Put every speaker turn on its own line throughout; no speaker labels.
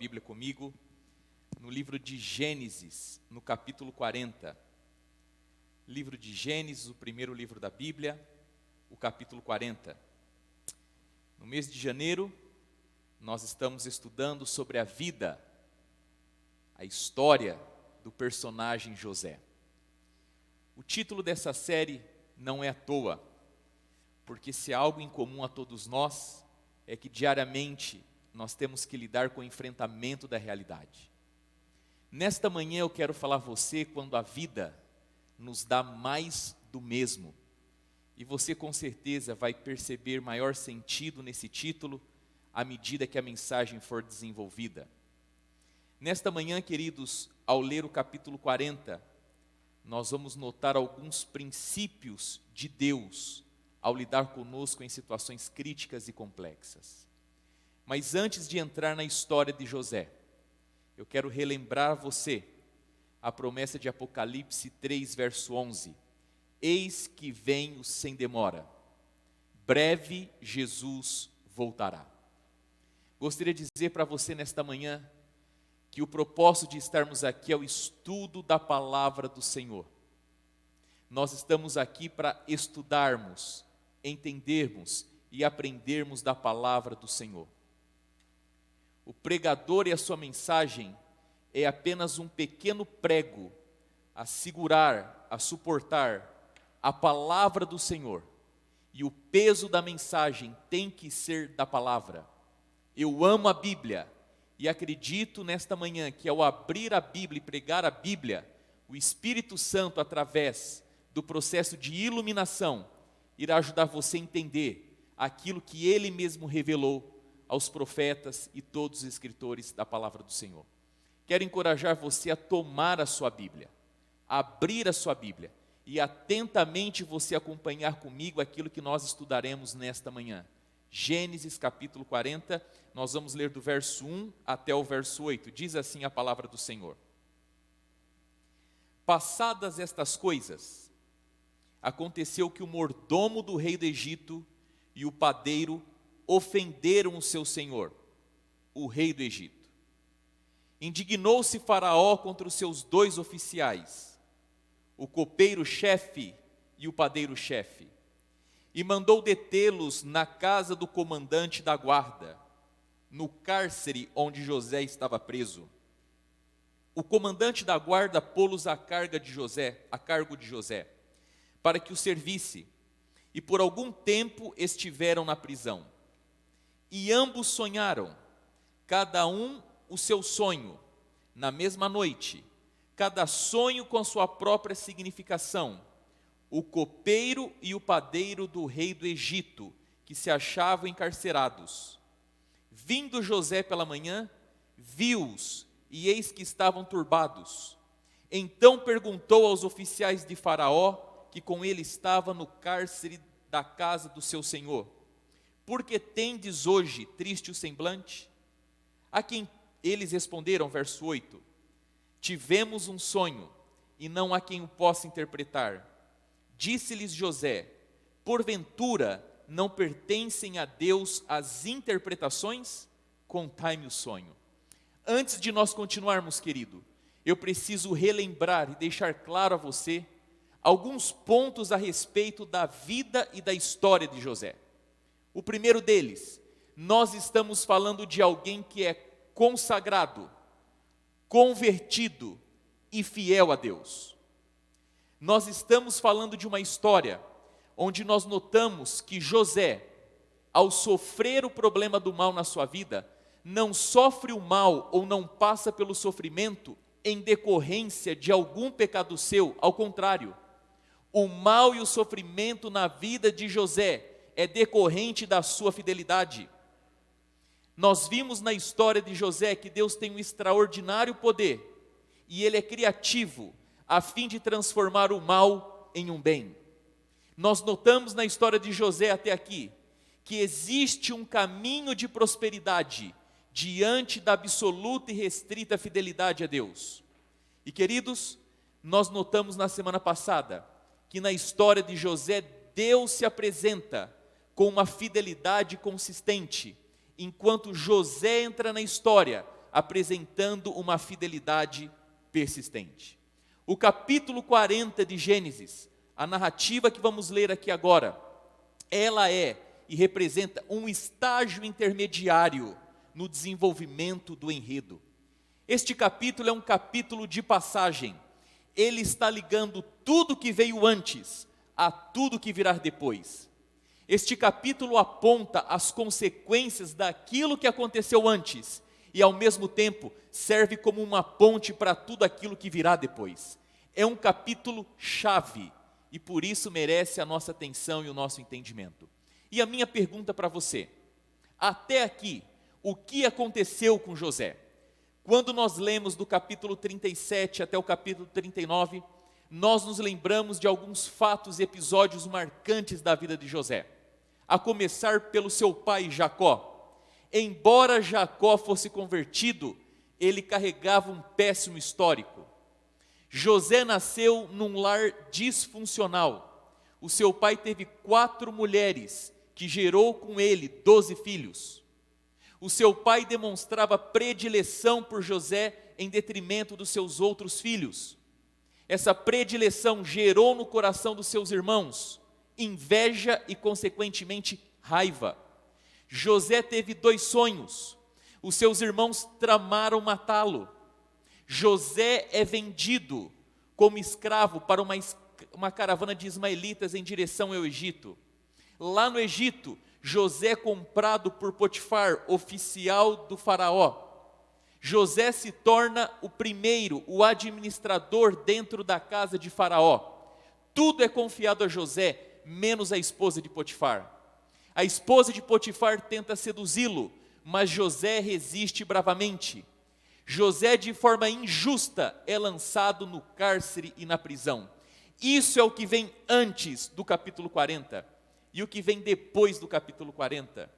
Bíblia comigo, no livro de Gênesis, no capítulo 40. Livro de Gênesis, o primeiro livro da Bíblia, o capítulo 40. No mês de janeiro, nós estamos estudando sobre a vida, a história do personagem José. O título dessa série não é à toa, porque se há algo em comum a todos nós, é que diariamente nós temos que lidar com o enfrentamento da realidade. Nesta manhã eu quero falar a você quando a vida nos dá mais do mesmo. E você com certeza vai perceber maior sentido nesse título à medida que a mensagem for desenvolvida. Nesta manhã, queridos, ao ler o capítulo 40, nós vamos notar alguns princípios de Deus ao lidar conosco em situações críticas e complexas. Mas antes de entrar na história de José, eu quero relembrar você a promessa de Apocalipse 3, verso 11. Eis que venho sem demora, breve Jesus voltará. Gostaria de dizer para você nesta manhã que o propósito de estarmos aqui é o estudo da palavra do Senhor. Nós estamos aqui para estudarmos, entendermos e aprendermos da palavra do Senhor. O pregador e a sua mensagem é apenas um pequeno prego a segurar, a suportar a palavra do Senhor. E o peso da mensagem tem que ser da palavra. Eu amo a Bíblia e acredito nesta manhã que ao abrir a Bíblia e pregar a Bíblia, o Espírito Santo, através do processo de iluminação, irá ajudar você a entender aquilo que Ele mesmo revelou aos profetas e todos os escritores da palavra do Senhor. Quero encorajar você a tomar a sua Bíblia, a abrir a sua Bíblia e atentamente você acompanhar comigo aquilo que nós estudaremos nesta manhã. Gênesis capítulo 40, nós vamos ler do verso 1 até o verso 8. Diz assim a palavra do Senhor. Passadas estas coisas, aconteceu que o mordomo do rei do Egito e o padeiro ofenderam o seu senhor, o rei do Egito. Indignou-se Faraó contra os seus dois oficiais, o copeiro-chefe e o padeiro-chefe, e mandou detê-los na casa do comandante da guarda, no cárcere onde José estava preso. O comandante da guarda pô-los a cargo de José, para que o servisse, e por algum tempo estiveram na prisão. E ambos sonharam, cada um o seu sonho, na mesma noite, cada sonho com sua própria significação. O copeiro e o padeiro do rei do Egito, que se achavam encarcerados. Vindo José pela manhã, viu-os, e eis que estavam turbados. Então perguntou aos oficiais de Faraó, que com ele estava no cárcere da casa do seu senhor: por que tendes hoje triste o semblante? A quem eles responderam, verso 8: tivemos um sonho, e não há quem o possa interpretar. Disse-lhes José: porventura não pertencem a Deus as interpretações? Contai-me o sonho. Antes de nós continuarmos, querido, eu preciso relembrar e deixar claro a você alguns pontos a respeito da vida e da história de José. O primeiro deles, nós estamos falando de alguém que é consagrado, convertido e fiel a Deus. Nós estamos falando de uma história onde nós notamos que José, ao sofrer o problema do mal na sua vida, não sofre o mal ou não passa pelo sofrimento em decorrência de algum pecado seu, ao contrário. O mal e o sofrimento na vida de José é decorrente da sua fidelidade. Nós vimos na história de José que Deus tem um extraordinário poder e Ele é criativo a fim de transformar o mal em um bem. Nós notamos na história de José até aqui que existe um caminho de prosperidade diante da absoluta e restrita fidelidade a Deus. E queridos, nós notamos na semana passada que na história de José Deus se apresenta com uma fidelidade consistente, enquanto José entra na história apresentando uma fidelidade persistente. O capítulo 40 de Gênesis, a narrativa que vamos ler aqui agora, ela é e representa um estágio intermediário no desenvolvimento do enredo. Este capítulo é um capítulo de passagem. Ele está ligando tudo que veio antes a tudo que virá depois. Este capítulo aponta as consequências daquilo que aconteceu antes e, ao mesmo tempo, serve como uma ponte para tudo aquilo que virá depois. É um capítulo chave e por isso merece a nossa atenção e o nosso entendimento. E a minha pergunta para você: até aqui, o que aconteceu com José? Quando nós lemos do capítulo 37 até o capítulo 39, nós nos lembramos de alguns fatos e episódios marcantes da vida de José. A começar pelo seu pai Jacó. Embora Jacó fosse convertido, ele carregava um péssimo histórico. José nasceu num lar disfuncional. O seu pai teve 4 mulheres, que gerou com ele 12 filhos. O seu pai demonstrava predileção por José em detrimento dos seus outros filhos. Essa predileção gerou no coração dos seus irmãos inveja e, consequentemente, raiva. José teve 2 sonhos. Os seus irmãos tramaram matá-lo. José é vendido como escravo para uma caravana de ismaelitas em direção ao Egito. Lá no Egito, José é comprado por Potifar, oficial do faraó. José se torna o administrador dentro da casa de faraó. Tudo é confiado a José, menos a esposa de Potifar. A esposa de Potifar tenta seduzi-lo, mas José resiste bravamente. José, de forma injusta, é lançado no cárcere e na prisão. Isso é o que vem antes do capítulo 40. E o que vem depois do capítulo 40?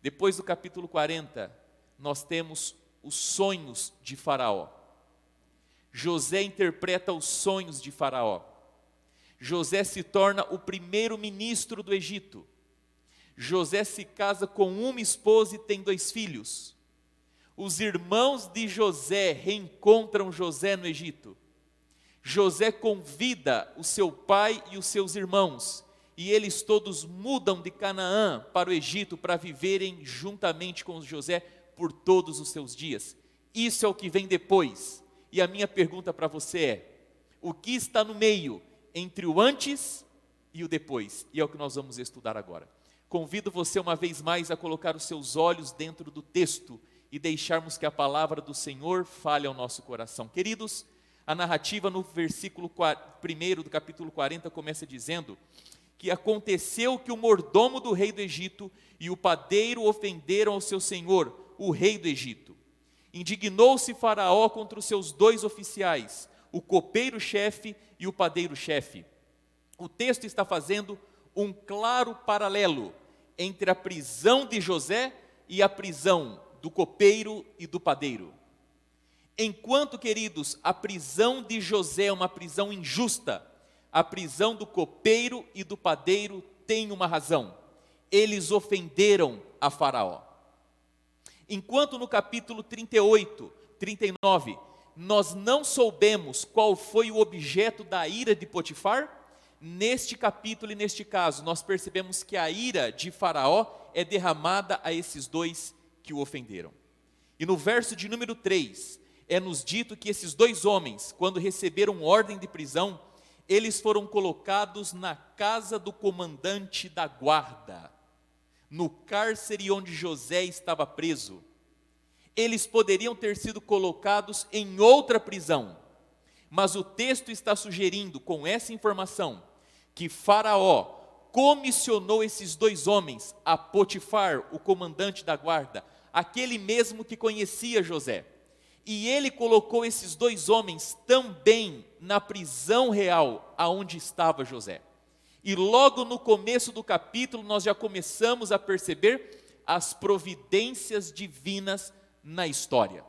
Depois do capítulo 40, nós temos os sonhos de Faraó. José interpreta os sonhos de Faraó. José se torna o primeiro ministro do Egito. José se casa com uma esposa e tem 2 filhos. Os irmãos de José reencontram José no Egito. José convida o seu pai e os seus irmãos, e eles todos mudam de Canaã para o Egito para viverem juntamente com José por todos os seus dias. Isso é o que vem depois. E a minha pergunta para você é: o que está no meio entre o antes e o depois? E é o que nós vamos estudar agora. Convido você uma vez mais a colocar os seus olhos dentro do texto e deixarmos que a palavra do Senhor fale ao nosso coração. Queridos, a narrativa no versículo 1 do capítulo 40 começa dizendo que aconteceu que o mordomo do rei do Egito e o padeiro ofenderam ao seu senhor, o rei do Egito. Indignou-se Faraó contra os seus 2 oficiais, o copeiro-chefe e o padeiro-chefe. O texto está fazendo um claro paralelo entre a prisão de José e a prisão do copeiro e do padeiro. Enquanto, queridos, a prisão de José é uma prisão injusta, a prisão do copeiro e do padeiro tem uma razão: eles ofenderam a Faraó. Enquanto no capítulo 38, 39, nós não soubemos qual foi o objeto da ira de Potifar, neste capítulo e neste caso, nós percebemos que a ira de Faraó é derramada a esses 2 que o ofenderam. E no verso de número 3, é-nos dito que esses 2 homens, quando receberam ordem de prisão, eles foram colocados na casa do comandante da guarda, no cárcere onde José estava preso. Eles poderiam ter sido colocados em outra prisão, mas o texto está sugerindo, com essa informação, que Faraó comissionou esses 2 homens a Potifar, o comandante da guarda, aquele mesmo que conhecia José. E ele colocou esses 2 homens também na prisão real, aonde estava José. E logo no começo do capítulo, nós já começamos a perceber as providências divinas na história.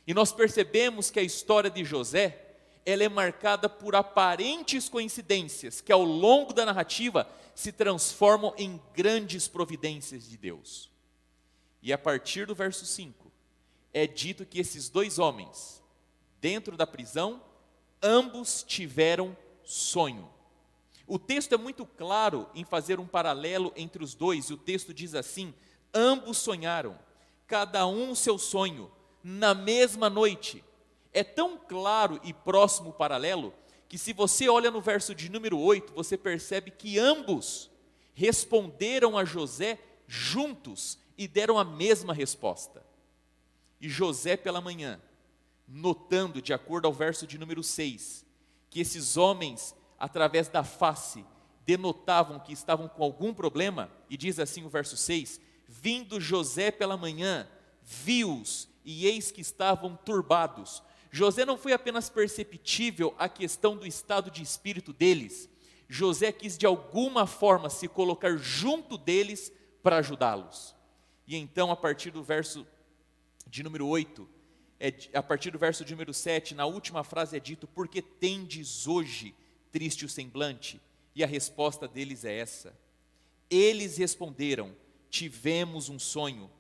E nós percebemos que a história de José, ela é marcada por aparentes coincidências, que ao longo da narrativa se transformam em grandes providências de Deus. E a partir do verso 5, é dito que esses dois homens, dentro da prisão, ambos tiveram sonho. O texto é muito claro em fazer um paralelo entre os dois, e o texto diz assim: ambos sonharam, cada um o seu sonho, na mesma noite. É tão claro e próximo o paralelo, que se você olha no verso de número 8, você percebe que ambos responderam a José juntos e deram a mesma resposta. E José pela manhã, notando, de acordo ao verso de número 6, que esses homens, através da face, denotavam que estavam com algum problema, e diz assim o verso 6, vindo José pela manhã, viu-os, e eis que estavam turbados. José não foi apenas perceptível a questão do estado de espírito deles, José quis de alguma forma se colocar junto deles para ajudá-los. E então, a partir do verso de número 8, a partir do verso de número 7, na última frase é dito: porque tendes hoje triste o semblante? E a resposta deles é essa: eles responderam: tivemos um sonho,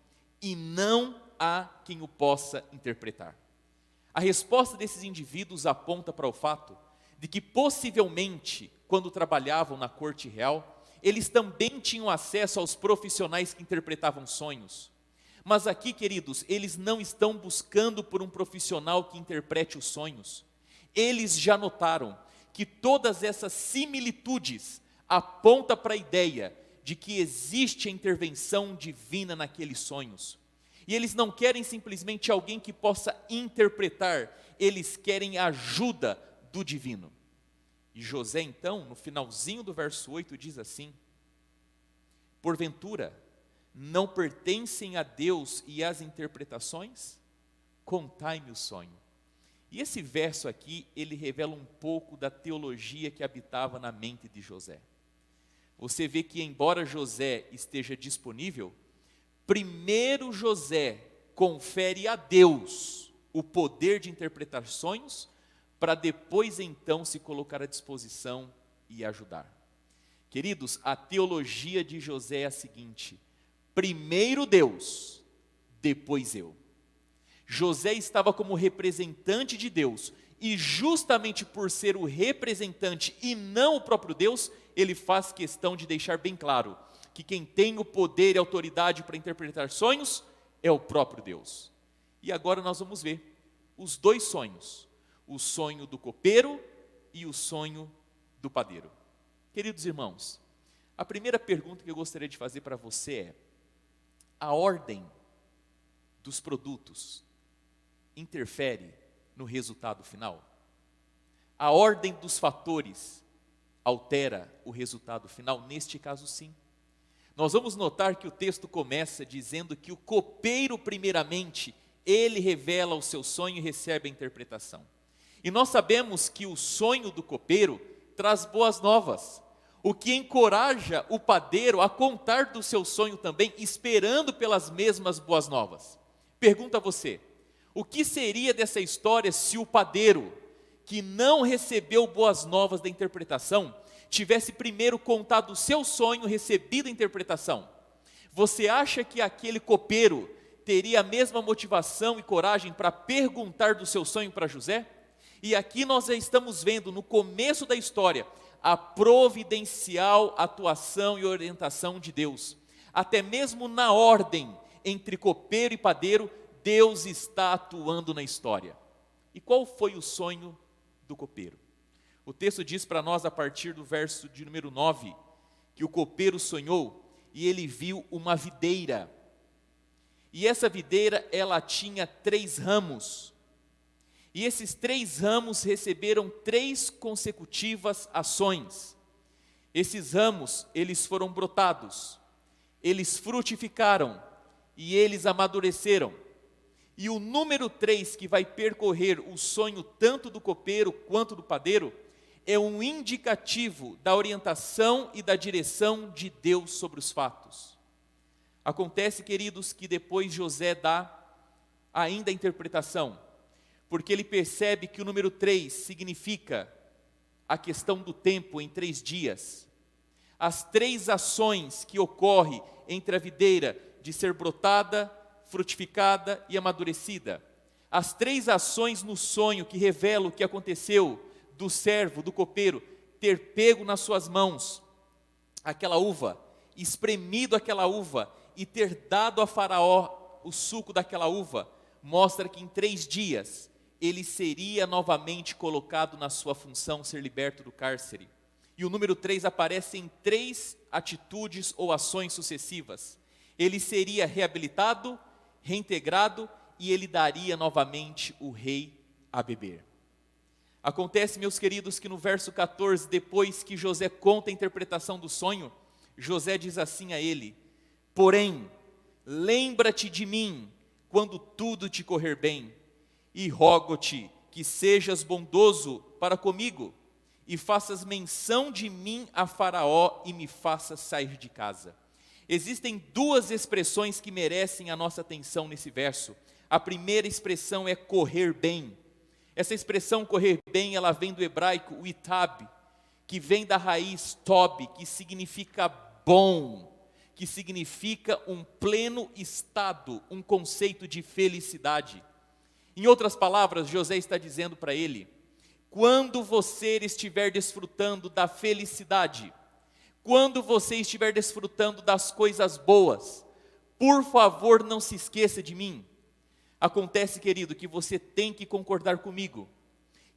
e não há quem o possa interpretar. A resposta desses indivíduos aponta para o fato de que possivelmente, quando trabalhavam na corte real, eles também tinham acesso aos profissionais que interpretavam sonhos. Mas aqui, queridos, eles não estão buscando por um profissional que interprete os sonhos. Eles já notaram que todas essas similitudes apontam para a ideia de que existe a intervenção divina naqueles sonhos. E eles não querem simplesmente alguém que possa interpretar, eles querem a ajuda do divino. E José então, no finalzinho do verso 8, diz assim: porventura, não pertencem a Deus e às interpretações? Contai-me o sonho. E esse verso aqui, ele revela um pouco da teologia que habitava na mente de José. Você vê que embora José esteja disponível, primeiro José confere a Deus o poder de interpretar sonhos, para depois então se colocar à disposição e ajudar. Queridos, a teologia de José é a seguinte: primeiro Deus, depois eu. José estava como representante de Deus, e justamente por ser o representante e não o próprio Deus, ele faz questão de deixar bem claro que quem tem o poder e autoridade para interpretar sonhos é o próprio Deus. E agora nós vamos ver os dois sonhos, o sonho do copeiro e o sonho do padeiro. Queridos irmãos, a primeira pergunta que eu gostaria de fazer para você é: a ordem dos produtos interfere no resultado final? A ordem dos fatores altera o resultado final? Neste caso, sim. Nós vamos notar que o texto começa dizendo que o copeiro, primeiramente, ele revela o seu sonho e recebe a interpretação. E nós sabemos que o sonho do copeiro traz boas novas, o que encoraja o padeiro a contar do seu sonho também, esperando pelas mesmas boas novas. Pergunto a você: o que seria dessa história se o padeiro, que não recebeu boas novas da interpretação, tivesse primeiro contado o seu sonho, recebido a interpretação? Você acha que aquele copeiro teria a mesma motivação e coragem para perguntar do seu sonho para José? E aqui nós já estamos vendo, no começo da história, a providencial atuação e orientação de Deus. Até mesmo na ordem entre copeiro e padeiro, Deus está atuando na história. E qual foi o sonho do copeiro? O texto diz para nós, a partir do verso de número 9, que o copeiro sonhou e ele viu uma videira. E essa videira, ela tinha 3 ramos. E esses 3 ramos receberam 3 consecutivas ações. Esses ramos, eles foram brotados, eles frutificaram e eles amadureceram. E o número 3, que vai percorrer o sonho tanto do copeiro quanto do padeiro, é um indicativo da orientação e da direção de Deus sobre os fatos. Acontece, queridos, que depois José dá ainda a interpretação, porque ele percebe que o número 3 significa a questão do tempo em 3 dias. As 3 ações que ocorrem entre a videira de ser brotada, frutificada e amadurecida. As 3 ações no sonho que revelam o que aconteceu do servo, do copeiro, ter pego nas suas mãos aquela uva, espremido aquela uva e ter dado a Faraó o suco daquela uva, mostra que em 3 dias ele seria novamente colocado na sua função, ser liberto do cárcere. E o número 3 aparece em 3 atitudes ou ações sucessivas. Ele seria reabilitado, reintegrado e ele daria novamente o rei a beber. Acontece, meus queridos, que no verso 14, depois que José conta a interpretação do sonho, José diz assim a ele: porém, lembra-te de mim quando tudo te correr bem, e rogo-te que sejas bondoso para comigo, e faças menção de mim a Faraó e me faças sair de casa. Existem 2 expressões que merecem a nossa atenção nesse verso. A primeira expressão é correr bem. Essa expressão correr bem, ela vem do hebraico o itab, que vem da raiz tob, que significa bom, que significa um pleno estado, um conceito de felicidade. Em outras palavras, José está dizendo para ele: quando você estiver desfrutando da felicidade, quando você estiver desfrutando das coisas boas, por favor, não se esqueça de mim. Acontece, querido, que você tem que concordar comigo,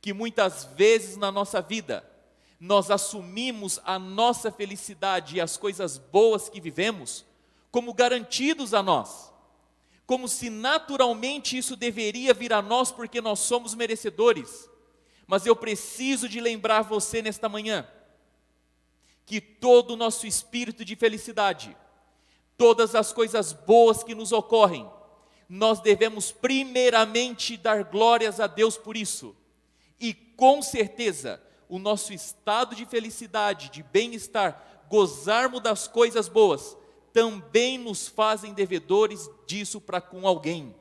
que muitas vezes na nossa vida, nós assumimos a nossa felicidade e as coisas boas que vivemos como garantidos a nós, como se naturalmente isso deveria vir a nós porque nós somos merecedores. Mas eu preciso de lembrar você nesta manhã, que todo o nosso espírito de felicidade, todas as coisas boas que nos ocorrem, nós devemos primeiramente dar glórias a Deus por isso. E com certeza, o nosso estado de felicidade, de bem-estar, gozarmos das coisas boas, também nos fazem devedores disso para com alguém.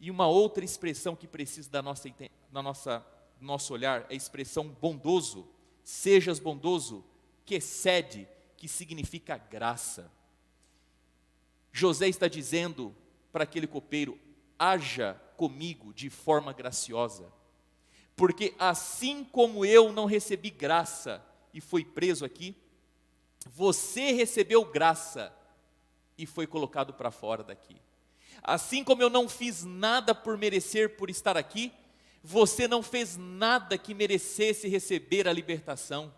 E uma outra expressão que precisa da nosso olhar é a expressão bondoso. Sejas bondoso, que excede, que significa graça. José está dizendo para aquele copeiro: haja comigo de forma graciosa, porque assim como eu não recebi graça e fui preso aqui, você recebeu graça e foi colocado para fora daqui. Assim como eu não fiz nada por merecer por estar aqui, você não fez nada que merecesse receber a libertação.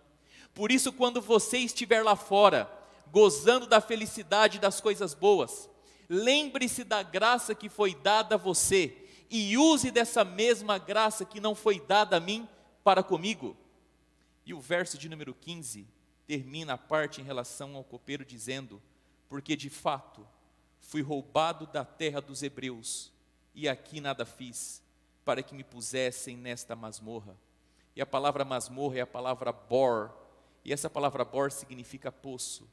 Por isso, quando você estiver lá fora, gozando da felicidade das coisas boas, lembre-se da graça que foi dada a você e use dessa mesma graça que não foi dada a mim para comigo. E o verso de número 15 termina a parte em relação ao copeiro dizendo: porque de fato fui roubado da terra dos hebreus e aqui nada fiz para que me pusessem nesta masmorra. E a palavra masmorra é a palavra bor, e essa palavra bor significa poço.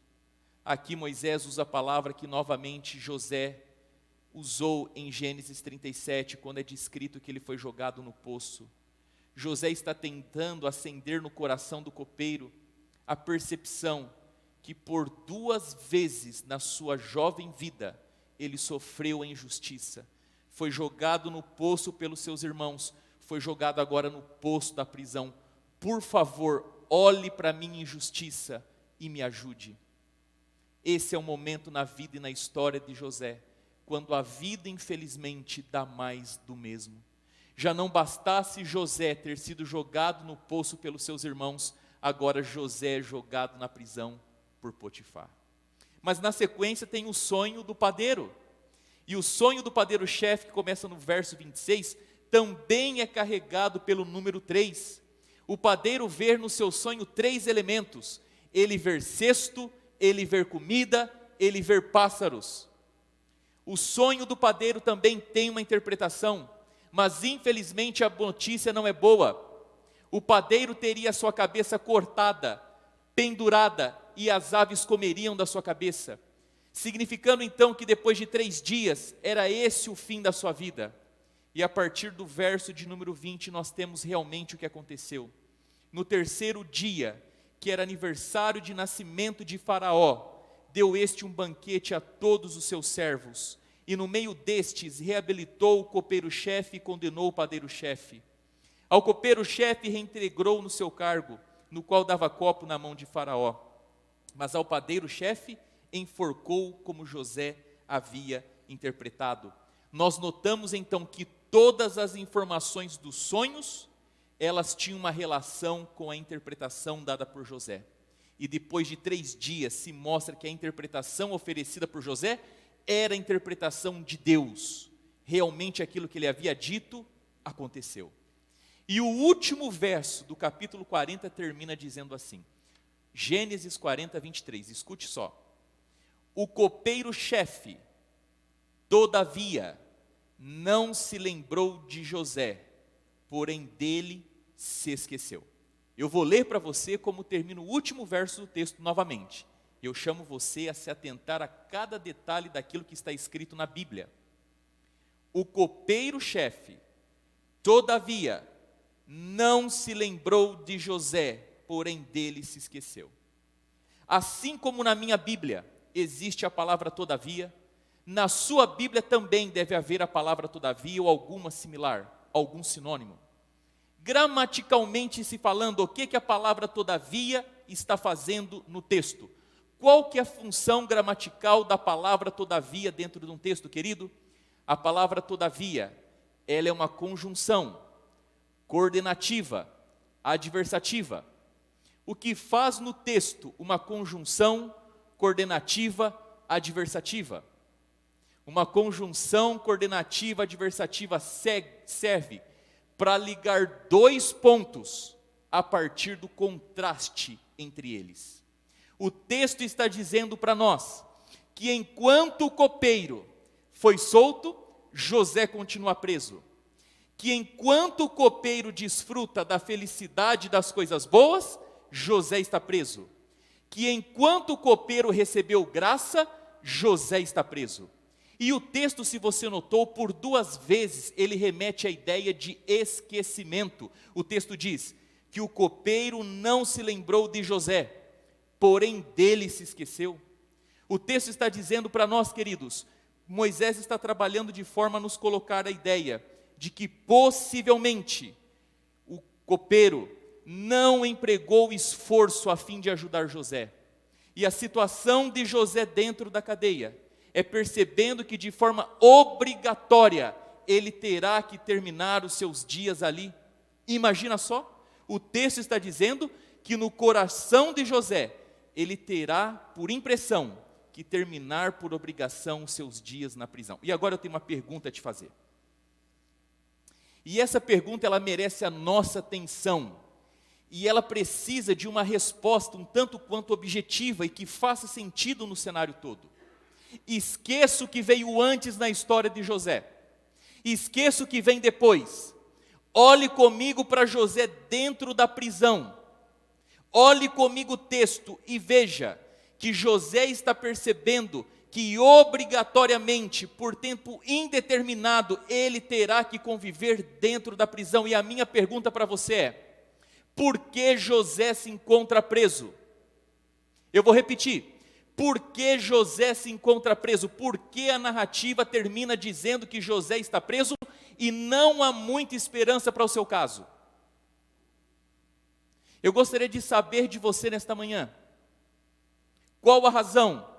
Aqui Moisés usa a palavra que novamente José usou em Gênesis 37, quando é descrito que ele foi jogado no poço. José está tentando acender no coração do copeiro a percepção que por 2 vezes na sua jovem vida ele sofreu a injustiça. Foi jogado no poço pelos seus irmãos, foi jogado agora no poço da prisão. Por favor, olhe para a minha injustiça e me ajude. Esse é o momento na vida e na história de José, quando a vida infelizmente dá mais do mesmo. Já não bastasse José ter sido jogado no poço pelos seus irmãos, agora José é jogado na prisão por Potifar. Mas na sequência tem o sonho do padeiro. E o sonho do padeiro-chefe, que começa no verso 26, também é carregado pelo número 3. O padeiro vê no seu sonho 3 elementos. Ele vê cesto, ele vê comida, ele vê pássaros. O sonho do padeiro também tem uma interpretação, mas infelizmente a notícia não é boa. O padeiro teria a sua cabeça cortada, pendurada, e as aves comeriam da sua cabeça, significando então que depois de 3 dias, era esse o fim da sua vida. E a partir do verso de número 20, nós temos realmente o que aconteceu. No 3º dia, que era aniversário de nascimento de Faraó, deu este um banquete a todos os seus servos, e no meio destes reabilitou o copeiro-chefe e condenou o padeiro-chefe. Ao copeiro-chefe reintegrou no seu cargo, no qual dava copo na mão de Faraó. Mas ao padeiro-chefe enforcou como José havia interpretado. Nós notamos então que todas as informações dos sonhos, elas tinham uma relação com a interpretação dada por José. E depois de 3 dias se mostra que a interpretação oferecida por José era a interpretação de Deus. Realmente aquilo que ele havia dito aconteceu. E o último verso do capítulo 40 termina dizendo assim, Gênesis 40, 23, escute só. O copeiro-chefe, todavia, não se lembrou de José, porém dele se esqueceu. Eu vou ler para você como termina o último verso do texto novamente. Eu chamo você a se atentar a cada detalhe daquilo que está escrito na Bíblia. O copeiro-chefe, todavia, não se lembrou de José, porém dele se esqueceu. Assim como na minha Bíblia existe a palavra todavia, na sua Bíblia também deve haver a palavra todavia ou alguma similar, algum sinônimo. Gramaticalmente se falando, o que a palavra todavia está fazendo no texto? Qual que é a função gramatical da palavra todavia dentro de um texto, querido? A palavra todavia, ela é uma conjunção coordenativa, adversativa. O que faz no texto uma conjunção coordenativa, adversativa? Uma conjunção coordenativa, adversativa serve para ligar 2 pontos a partir do contraste entre eles. O texto está dizendo para nós que enquanto o copeiro foi solto, José continua preso. Que enquanto o copeiro desfruta da felicidade das coisas boas, José está preso. Que enquanto o copeiro recebeu graça, José está preso. E o texto, se você notou, por 2 vezes ele remete à ideia de esquecimento. O texto diz que o copeiro não se lembrou de José, porém dele se esqueceu. O texto está dizendo para nós, queridos, Moisés está trabalhando de forma a nos colocar a ideia de que possivelmente o copeiro não empregou esforço a fim de ajudar José. E a situação de José dentro da cadeia é percebendo que de forma obrigatória ele terá que terminar os seus dias ali. Imagina só, o texto está dizendo que no coração de José ele terá por impressão que terminar por obrigação os seus dias na prisão. E agora eu tenho uma pergunta a te fazer. E essa pergunta ela merece a nossa atenção. E ela precisa de uma resposta um tanto quanto objetiva e que faça sentido no cenário todo. Esqueça o que veio antes na história de José. Esqueça o que vem depois. Olhe comigo para José dentro da prisão. Olhe comigo o texto e veja que José está percebendo que obrigatoriamente, por tempo indeterminado, ele terá que conviver dentro da prisão. E a minha pergunta para você é: por que José se encontra preso? Eu vou repetir. Por que José se encontra preso? Por que a narrativa termina dizendo que José está preso e não há muita esperança para o seu caso? Eu gostaria de saber de você nesta manhã, qual a razão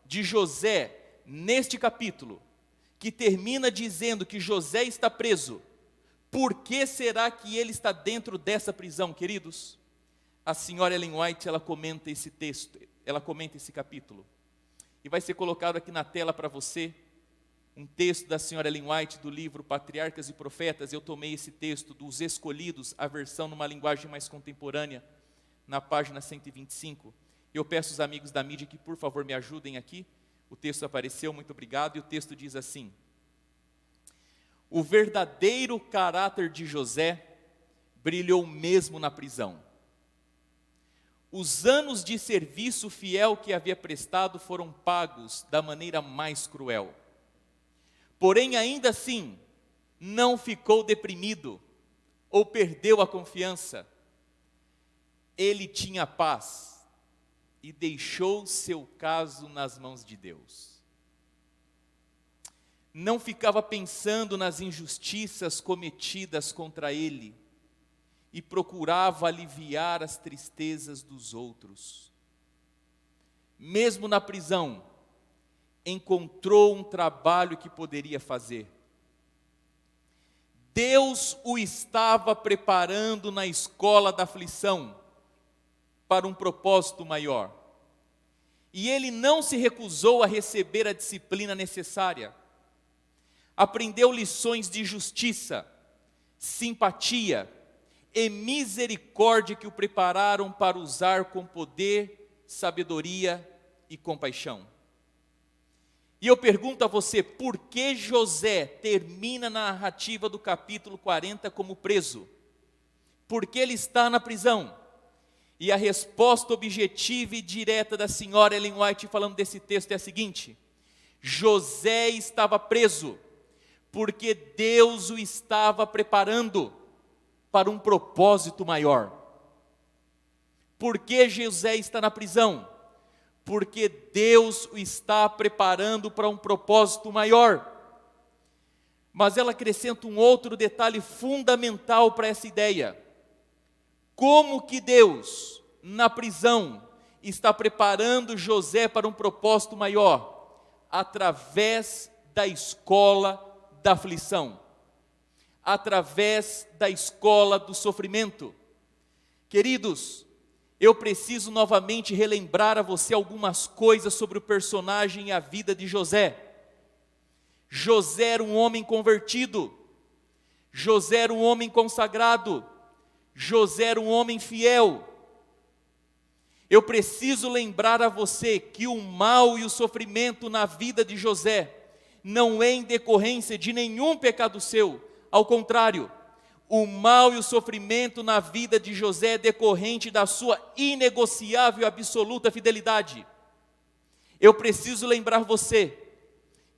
de José, neste capítulo, que termina dizendo que José está preso? Por que será que ele está dentro dessa prisão, queridos? A senhora Ellen White, ela comenta esse texto, ela comenta esse capítulo. E vai ser colocado aqui na tela para você, um texto da senhora Ellen White, do livro Patriarcas e Profetas. Eu tomei esse texto dos Escolhidos, a versão numa linguagem mais contemporânea, na página 125. Eu peço aos amigos da mídia que, por favor, me ajudem aqui. O texto apareceu, muito obrigado. E o texto diz assim: o verdadeiro caráter de José brilhou mesmo na prisão. Os anos de serviço fiel que havia prestado foram pagos da maneira mais cruel. Porém, ainda assim, não ficou deprimido ou perdeu a confiança. Ele tinha paz e deixou seu caso nas mãos de Deus. não ficava pensando nas injustiças cometidas contra ele e procurava aliviar as tristezas dos outros. Mesmo na prisão, encontrou um trabalho que poderia fazer. Deus o estava preparando na escola da aflição para um propósito maior. E ele não se recusou a receber a disciplina necessária. Aprendeu lições de justiça, simpatia e misericórdia que o prepararam para usar com poder, sabedoria e compaixão. E eu pergunto a você, por que José termina na narrativa do capítulo 40 como preso? Por que ele está na prisão? E a resposta objetiva e direta da senhora Ellen White falando desse texto é a seguinte: José estava preso porque Deus o estava preparando para um propósito maior. Por que José está na prisão? Porque Deus o está preparando para um propósito maior. Mas ela acrescenta um outro detalhe fundamental para essa ideia. Como que Deus, na prisão, está preparando José para um propósito maior? Através da escola da aflição. Através da escola do sofrimento. Queridos, eu preciso novamente relembrar a você algumas coisas sobre o personagem e a vida de José. José era um homem convertido. José era um homem consagrado. José era um homem fiel. Eu preciso lembrar a você que o mal e o sofrimento na vida de José não é em decorrência de nenhum pecado seu. Ao contrário, o mal e o sofrimento na vida de José é decorrente da sua inegociável e absoluta fidelidade. Eu preciso lembrar você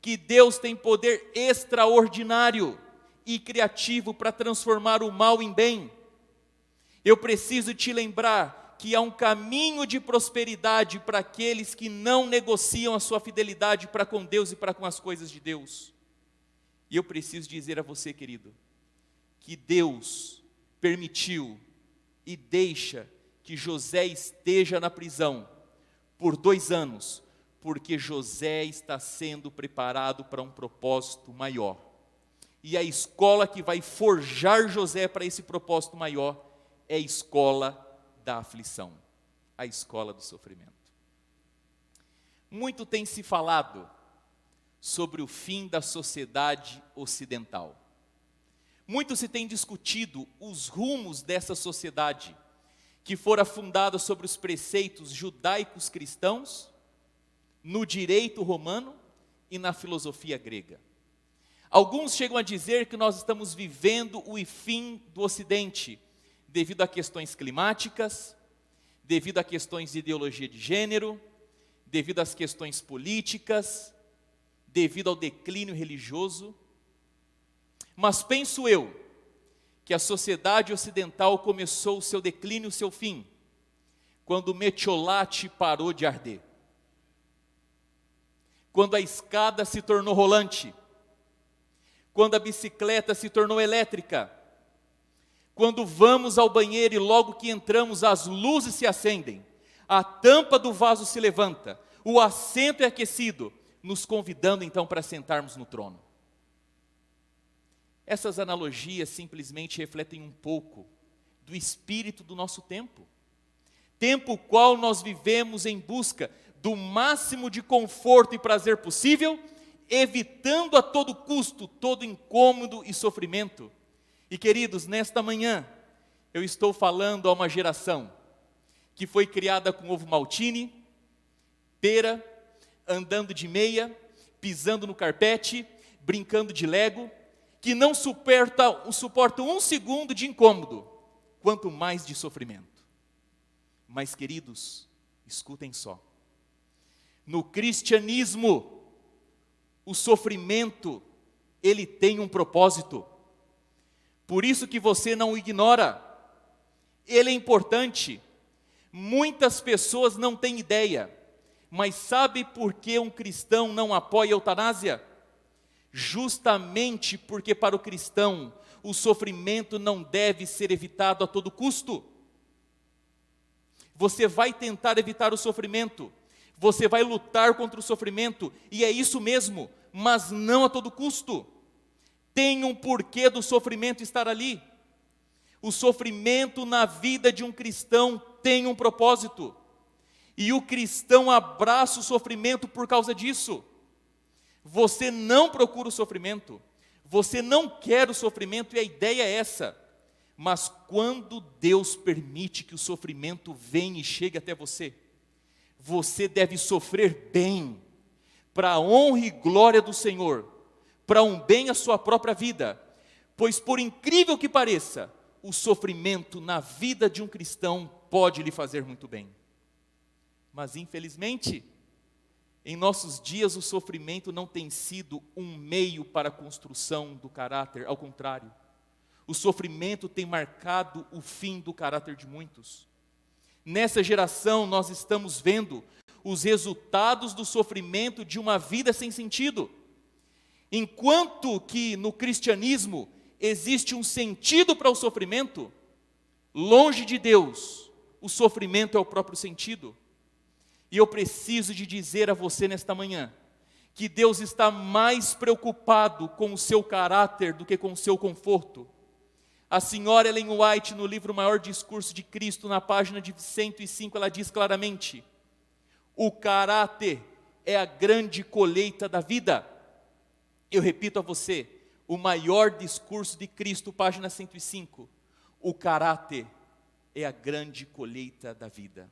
que Deus tem poder extraordinário e criativo para transformar o mal em bem. Eu preciso te lembrar que há um caminho de prosperidade para aqueles que não negociam a sua fidelidade para com Deus e para com as coisas de Deus. E eu preciso dizer a você, querido, que Deus permitiu e deixa que José esteja na prisão por 2 anos, porque José está sendo preparado para um propósito maior. E a escola que vai forjar José para esse propósito maior é a escola da aflição, a escola do sofrimento. Muito tem se falado sobre o fim da sociedade ocidental. Muito se tem discutido os rumos dessa sociedade, que fora fundada sobre os preceitos judaicos cristãos, no direito romano e na filosofia grega. Alguns chegam a dizer que nós estamos vivendo o fim do Ocidente, devido a questões climáticas, devido a questões de ideologia de gênero, devido às questões políticas, devido ao declínio religioso. Mas penso eu que a sociedade ocidental começou o seu declínio, o seu fim, quando o metiolate parou de arder. Quando a escada se tornou rolante, quando a bicicleta se tornou elétrica, quando vamos ao banheiro e logo que entramos as luzes se acendem, a tampa do vaso se levanta, o assento é aquecido, nos convidando então para sentarmos no trono. Essas analogias simplesmente refletem um pouco do espírito do nosso tempo. Tempo o qual nós vivemos em busca do máximo de conforto e prazer possível, evitando a todo custo, todo incômodo e sofrimento. E queridos, nesta manhã, eu estou falando a uma geração que foi criada com ovo maltine, pera, andando de meia, pisando no carpete, brincando de Lego, que não suporta 1 segundo de incômodo, quanto mais de sofrimento. Mas queridos, escutem só, no cristianismo, o sofrimento, ele tem um propósito. Por isso que você não o ignora. Ele é importante. Muitas pessoas não têm ideia. Mas sabe por que um cristão não apoia a eutanásia? justamente porque para o cristão o sofrimento não deve ser evitado a todo custo. Você vai tentar evitar o sofrimento, você vai lutar contra o sofrimento, e é isso mesmo, mas não a todo custo. Tem um porquê do sofrimento estar ali. O sofrimento na vida de um cristão tem um propósito, e o cristão abraça o sofrimento por causa disso. Você não procura o sofrimento, você não quer o sofrimento, e a ideia é essa. Mas quando Deus permite que o sofrimento venha e chegue até você, você deve sofrer bem, para a honra e glória do Senhor, para um bem à sua própria vida, pois por incrível que pareça, o sofrimento na vida de um cristão pode lhe fazer muito bem. Mas infelizmente, em nossos dias o sofrimento não tem sido um meio para a construção do caráter, ao contrário. O sofrimento tem marcado o fim do caráter de muitos. Nessa geração nós estamos vendo os resultados do sofrimento de uma vida sem sentido. Enquanto que no cristianismo existe um sentido para o sofrimento, longe de Deus, o sofrimento é o próprio sentido. E eu preciso de dizer a você nesta manhã, que Deus está mais preocupado com o seu caráter do que com o seu conforto. A senhora Ellen White, no livro Maior Discurso de Cristo, na página de 105, ela diz claramente: o caráter é a grande colheita da vida. Eu repito a você, o Maior Discurso de Cristo, página 105, o caráter é a grande colheita da vida.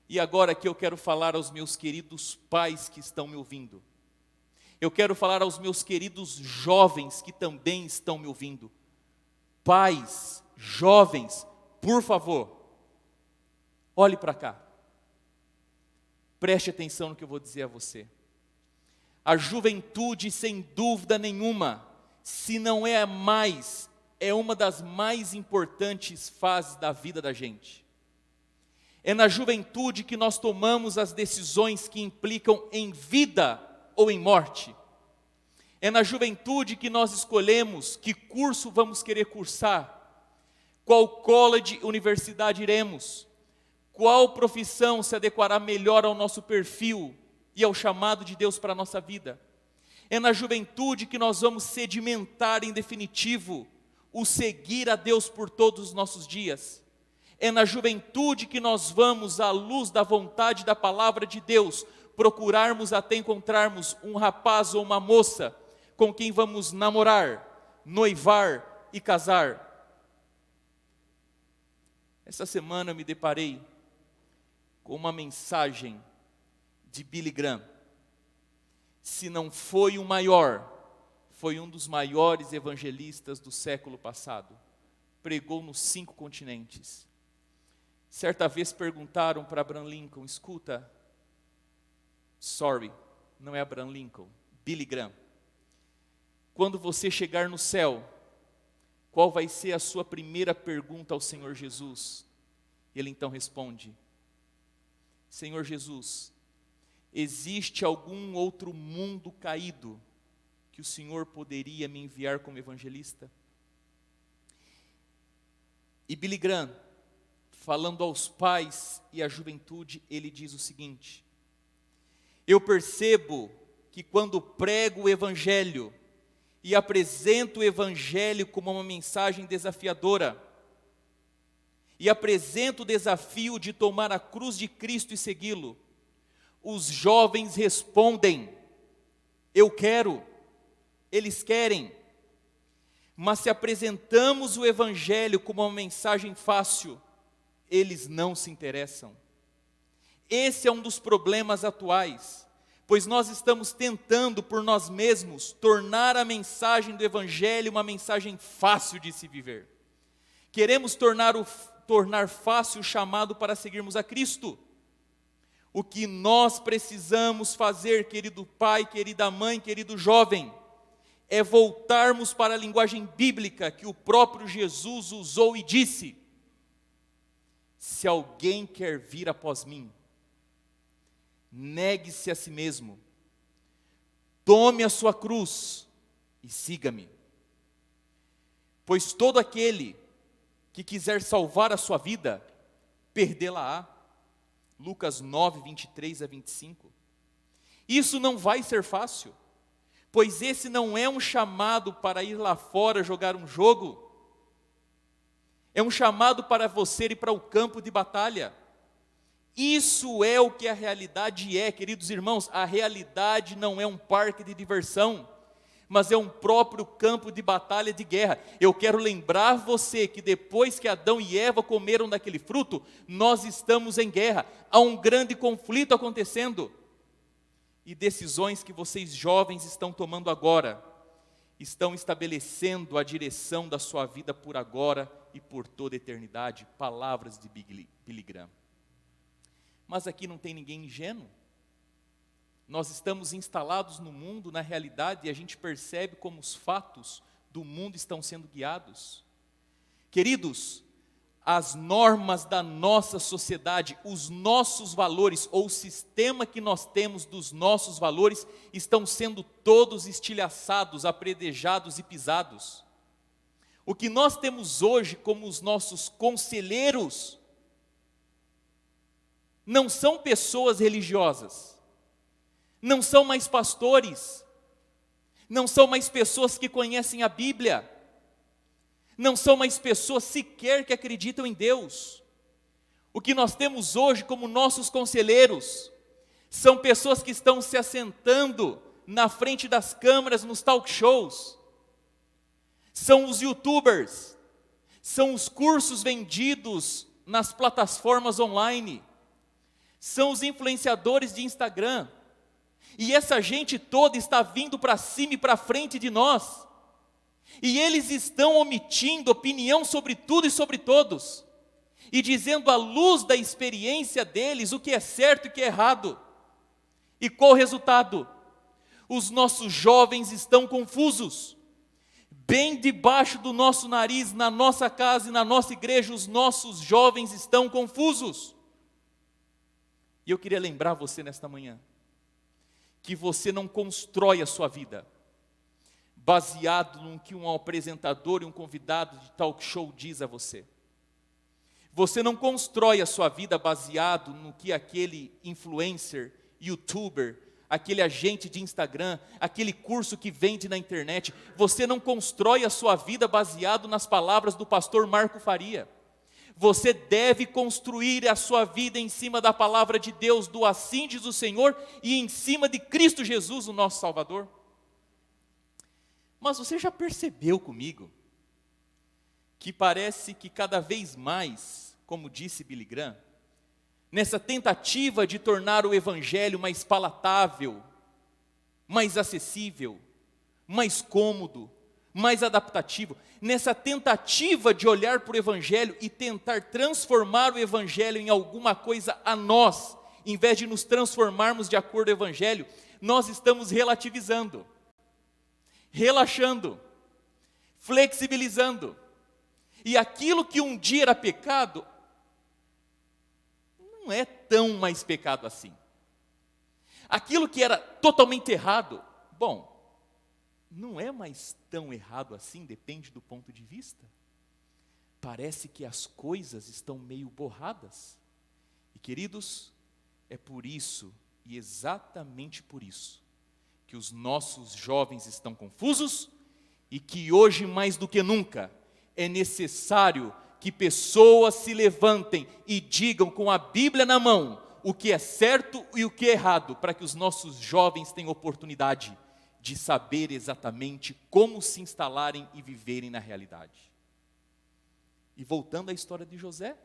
E agora que eu quero falar aos meus queridos pais que estão me ouvindo, eu quero falar aos meus queridos jovens que também estão me ouvindo. Pais, jovens, por favor, olhe para cá. Preste atenção no que eu vou dizer a você. A juventude, sem dúvida nenhuma, se não é a mais, é uma das mais importantes fases da vida da gente. É na juventude que nós tomamos as decisões que implicam em vida ou em morte. É na juventude que nós escolhemos que curso vamos querer cursar, qual college, universidade iremos, qual profissão se adequará melhor ao nosso perfil e ao chamado de Deus para a nossa vida. É na juventude que nós vamos sedimentar em definitivo o seguir a Deus por todos os nossos dias. É na juventude que nós vamos, à luz da vontade da palavra de Deus, procurarmos até encontrarmos um rapaz ou uma moça com quem vamos namorar, noivar e casar. Essa semana eu me deparei com uma mensagem de Billy Graham. Se não foi o maior, foi um dos maiores evangelistas do século passado. Pregou nos 5 continentes. Certa vez perguntaram para Abraham Lincoln: escuta, sorry, não é Abraham Lincoln, Billy Graham. Quando você chegar no céu, qual vai ser a sua primeira pergunta ao Senhor Jesus? Ele então responde: Senhor Jesus, existe algum outro mundo caído que o Senhor poderia me enviar como evangelista? E Billy Graham, falando aos pais e à juventude, ele diz o seguinte: eu percebo que quando prego o evangelho e apresento o evangelho como uma mensagem desafiadora, e apresento o desafio de tomar a cruz de Cristo e segui-lo, os jovens respondem: eu quero, eles querem. Mas se apresentamos o evangelho como uma mensagem fácil, eles não se interessam. Esse é um dos problemas atuais, pois nós estamos tentando por nós mesmos tornar a mensagem do evangelho uma mensagem fácil de se viver. Queremos tornar fácil o chamado para seguirmos a Cristo. O que nós precisamos fazer, querido pai, querida mãe, querido jovem, é voltarmos para a linguagem bíblica que o próprio Jesus usou e disse: se alguém quer vir após mim, negue-se a si mesmo, tome a sua cruz e siga-me. Pois todo aquele que quiser salvar a sua vida, perdê-la-á. Lucas 9, 23 a 25. Isso não vai ser fácil, pois esse não é um chamado para ir lá fora jogar um jogo. É um chamado para você ir para o campo de batalha. Isso é o que a realidade é, queridos irmãos. A realidade não é um parque de diversão, mas é um próprio campo de batalha, de guerra. Eu quero lembrar você que depois que Adão e Eva comeram daquele fruto, nós estamos em guerra. Há um grande conflito acontecendo. E decisões que vocês jovens estão tomando agora, estão estabelecendo a direção da sua vida por agora e por toda a eternidade. Palavras de Billy Graham. Mas aqui não tem ninguém ingênuo. Nós estamos instalados no mundo, na realidade, e a gente percebe como os fatos do mundo estão sendo guiados. Queridos, as normas da nossa sociedade, os nossos valores, ou o sistema que nós temos dos nossos valores, estão sendo todos estilhaçados, apredejados e pisados. O que nós temos hoje como os nossos conselheiros, não são pessoas religiosas, não são mais pastores, não são mais pessoas que conhecem a Bíblia, não são mais pessoas sequer que acreditam em Deus. O que nós temos hoje como nossos conselheiros, são pessoas que estão se assentando na frente das câmeras nos talk shows, são os youtubers, são os cursos vendidos nas plataformas online, são os influenciadores de Instagram, e essa gente toda está vindo para cima e para frente de nós, e eles estão omitindo opinião sobre tudo e sobre todos, e dizendo à luz da experiência deles o que é certo e o que é errado. E qual o resultado? Os nossos jovens estão confusos, bem debaixo do nosso nariz, na nossa casa e na nossa igreja, os nossos jovens estão confusos. E eu queria lembrar você nesta manhã, que você não constrói a sua vida baseado no que um apresentador e um convidado de talk show diz a você. Você não constrói a sua vida baseado no que aquele influencer, youtuber, aquele agente de Instagram, aquele curso que vende na internet. Você não constrói a sua vida baseado nas palavras do pastor Marco Faria. Você deve construir a sua vida em cima da palavra de Deus, do assim diz o Senhor, e em cima de Cristo Jesus, o nosso Salvador. Mas você já percebeu comigo que parece que cada vez mais, como disse Billy Graham, nessa tentativa de tornar o Evangelho mais palatável, mais acessível, mais cômodo, mais adaptativo, nessa tentativa de olhar para o Evangelho e tentar transformar o Evangelho em alguma coisa a nós, em vez de nos transformarmos de acordo com o Evangelho, nós estamos relativizando, relaxando, flexibilizando, e aquilo que um dia era pecado, não é tão mais pecado assim. Aquilo que era totalmente errado, bom, não é mais tão errado assim, depende do ponto de vista. Parece que as coisas estão meio borradas. E queridos, é por isso, e exatamente por isso, que os nossos jovens estão confusos e que hoje mais do que nunca é necessário que pessoas se levantem e digam com a Bíblia na mão o que é certo e o que é errado, para que os nossos jovens tenham oportunidade de saber exatamente como se instalarem e viverem na realidade. E voltando à história de José,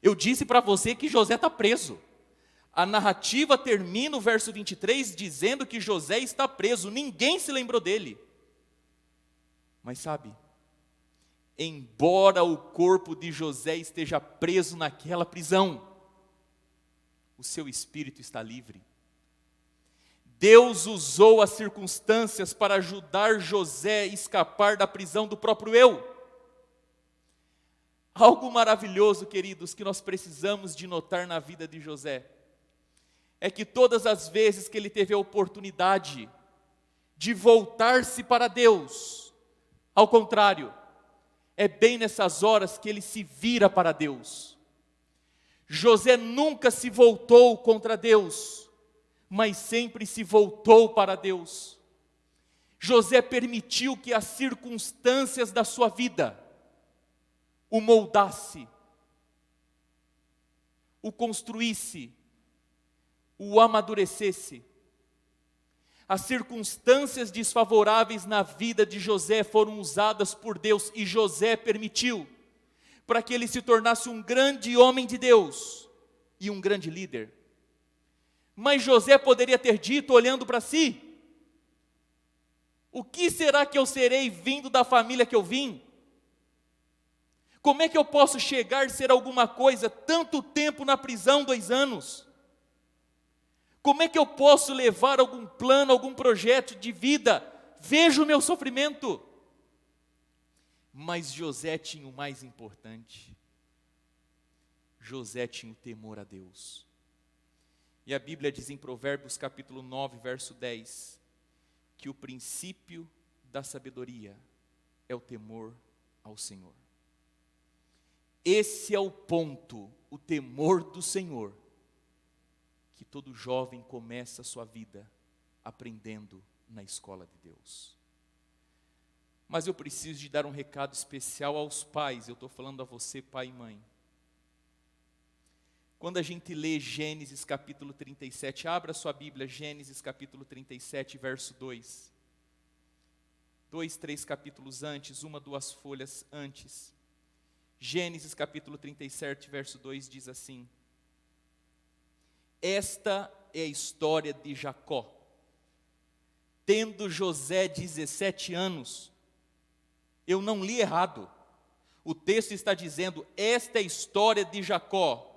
eu disse para você que José está preso. A narrativa termina o verso 23 dizendo que José está preso, ninguém se lembrou dele. Mas sabe, embora o corpo de José esteja preso naquela prisão, o seu espírito está livre. Deus usou as circunstâncias para ajudar José a escapar da prisão do próprio eu. Algo maravilhoso, queridos, que nós precisamos de notar na vida de José, é que todas as vezes que ele teve a oportunidade de voltar-se para Deus. Ao contrário, é bem nessas horas que ele se vira para Deus. José nunca se voltou contra Deus, mas sempre se voltou para Deus. José permitiu que as circunstâncias da sua vida o moldasse, o construísse, o amadurecesse. As circunstâncias desfavoráveis na vida de José foram usadas por Deus e José permitiu para que ele se tornasse um grande homem de Deus e um grande líder. Mas José poderia ter dito, olhando para si: o que será que eu serei vindo da família que eu vim? Como é que eu posso chegar a ser alguma coisa tanto tempo na prisão, 2 anos? Como é que eu posso levar algum plano, algum projeto de vida? Vejo o meu sofrimento. Mas José tinha o mais importante. José tinha o temor a Deus. E a Bíblia diz em Provérbios capítulo 9, verso 10, que o princípio da sabedoria é o temor ao Senhor. Esse é o ponto, o temor do Senhor, que todo jovem começa a sua vida aprendendo na escola de Deus. Mas eu preciso de dar um recado especial aos pais, eu estou falando a você, pai e mãe. Quando a gente lê Gênesis capítulo 37, abra sua Bíblia, Gênesis capítulo 37, verso 2. 2, 3 capítulos antes, 1, 2 folhas antes. Gênesis capítulo 37, verso 2 diz assim: esta é a história de Jacó. Tendo José 17 anos, eu não li errado, o texto está dizendo, esta é a história de Jacó,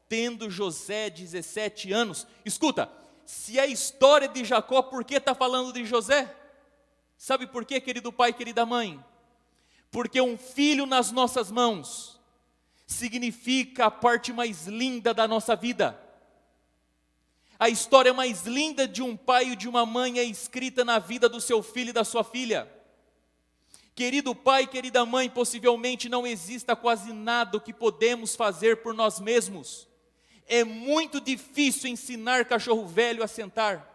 tendo José 17 anos. Escuta, se é a história de Jacó, por que está falando de José? Sabe por quê, querido pai, querida mãe? Porque um filho nas nossas mãos significa a parte mais linda da nossa vida. A história mais linda de um pai e de uma mãe é escrita na vida do seu filho e da sua filha. Querido pai, querida mãe, possivelmente não exista quase nada que podemos fazer por nós mesmos. É muito difícil ensinar cachorro velho a sentar.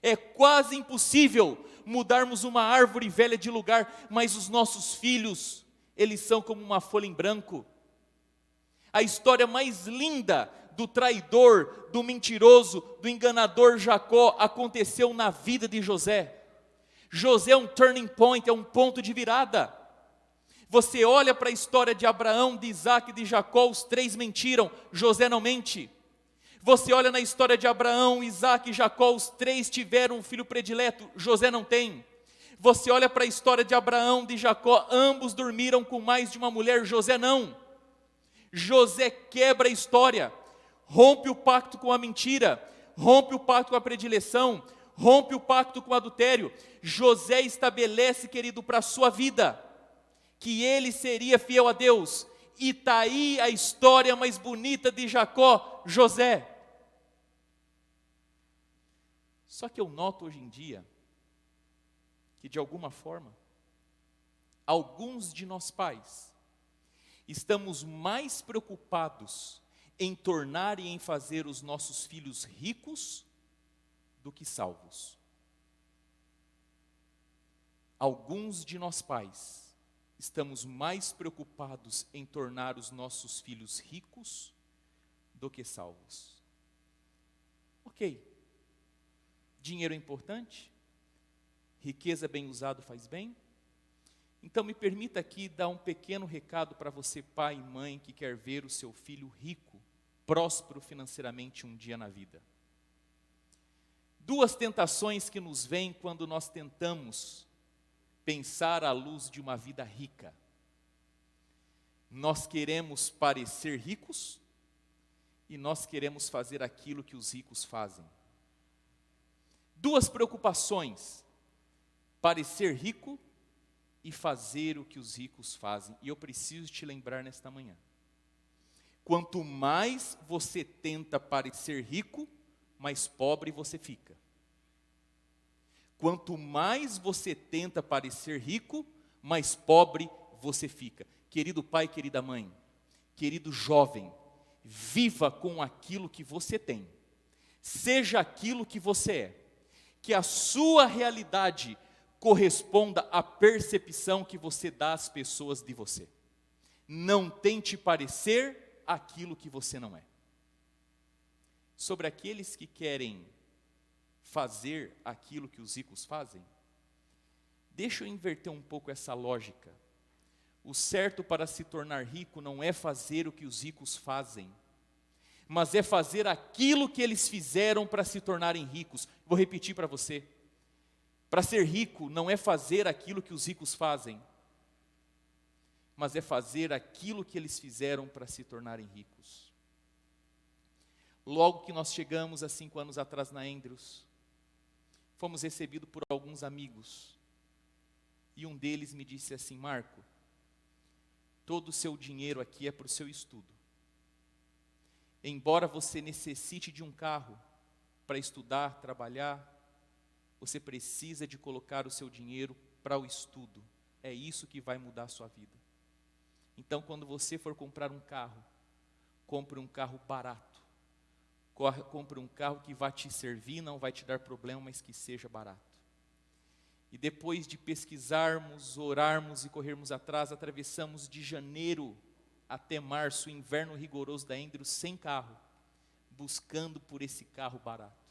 É quase impossível mudarmos uma árvore velha de lugar, mas os nossos filhos, eles são como uma folha em branco. A história mais linda do traidor, do mentiroso, do enganador Jacó aconteceu na vida de José. José é um turning point, é um ponto de virada. Você olha para a história de Abraão, de Isaac e de Jacó, os 3 mentiram, José não mente. Você olha na história de Abraão, Isaac e Jacó, os 3 tiveram um filho predileto, José não tem. Você olha para a história de Abraão, de Jacó, ambos dormiram com mais de uma mulher, José não. José quebra a história, rompe o pacto com a mentira, rompe o pacto com a predileção, rompe o pacto com o adultério. José estabelece, querido, para a sua vida, que ele seria fiel a Deus. E está aí a história mais bonita de Jacó, José. Só que eu noto hoje em dia, que de alguma forma, alguns de nós pais, estamos mais preocupados em tornar e em fazer os nossos filhos ricos do que salvos. Alguns de nós pais estamos mais preocupados em tornar os nossos filhos ricos do que salvos. Ok, dinheiro é importante, riqueza bem usado faz bem. Então me permita aqui dar um pequeno recado para você, pai e mãe, que quer ver o seu filho rico, próspero financeiramente um dia na vida. 2 tentações que nos vêm quando nós tentamos pensar à luz de uma vida rica. Nós queremos parecer ricos e nós queremos fazer aquilo que os ricos fazem. 2 preocupações: parecer rico e fazer o que os ricos fazem. E eu preciso te lembrar nesta manhã, quanto mais você tenta parecer rico, mais pobre você fica. Quanto mais você tenta parecer rico, mais pobre você fica. Querido pai, querida mãe, querido jovem, viva com aquilo que você tem. Seja aquilo que você é. Que a sua realidade corresponda à percepção que você dá às pessoas de você. Não tente parecer aquilo que você não é. Sobre aqueles que querem fazer aquilo que os ricos fazem, deixa eu inverter um pouco essa lógica. O certo para se tornar rico não é fazer o que os ricos fazem, mas é fazer aquilo que eles fizeram para se tornarem ricos. Vou repetir para você. Para ser rico não é fazer aquilo que os ricos fazem, mas é fazer aquilo que eles fizeram para se tornarem ricos. Logo que nós chegamos há 5 anos atrás na Andrews, fomos recebidos por alguns amigos, e um deles me disse assim: Marco, todo o seu dinheiro aqui é para o seu estudo. Embora você necessite de um carro para estudar, trabalhar, você precisa de colocar o seu dinheiro para o estudo. É isso que vai mudar a sua vida. Então, quando você for comprar um carro, compre um carro barato. Compre um carro que vai te servir, não vai te dar problema, mas que seja barato. E depois de pesquisarmos, orarmos e corrermos atrás, atravessamos de janeiro até março, o inverno rigoroso da Andrews, sem carro, buscando por esse carro barato.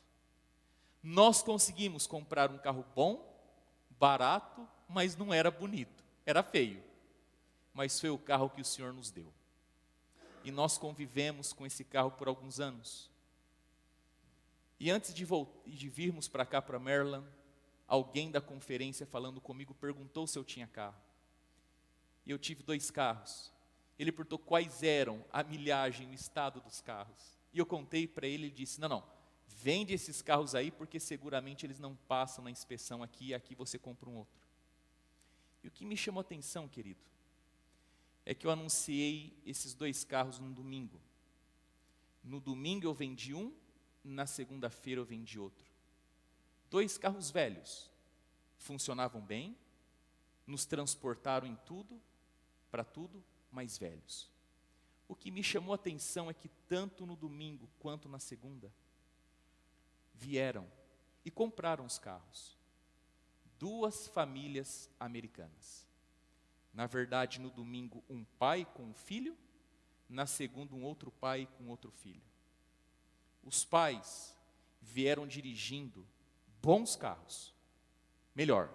Nós conseguimos comprar um carro bom, barato, mas não era bonito, era feio. Mas foi o carro que o Senhor nos deu. E nós convivemos com esse carro por alguns anos. E antes de virmos para cá, para Maryland, alguém da conferência falando comigo perguntou se eu tinha carro. E eu tive 2 carros. Ele perguntou quais eram a milhagem, o estado dos carros. E eu contei para ele, ele disse: não, vende esses carros aí, porque seguramente eles não passam na inspeção aqui, e aqui você compra um outro. E o que me chamou a atenção, querido, é que eu anunciei esses 2 carros num domingo. No domingo eu vendi um, na segunda-feira eu vendi outro. 2 carros velhos, funcionavam bem, nos transportaram em tudo, para tudo, mas velhos. O que me chamou a atenção é que tanto no domingo quanto na segunda, vieram e compraram os carros. 2 famílias americanas. Na verdade, no domingo, um pai com um filho, na segunda, um outro pai com outro filho. Os pais vieram dirigindo bons carros, melhor,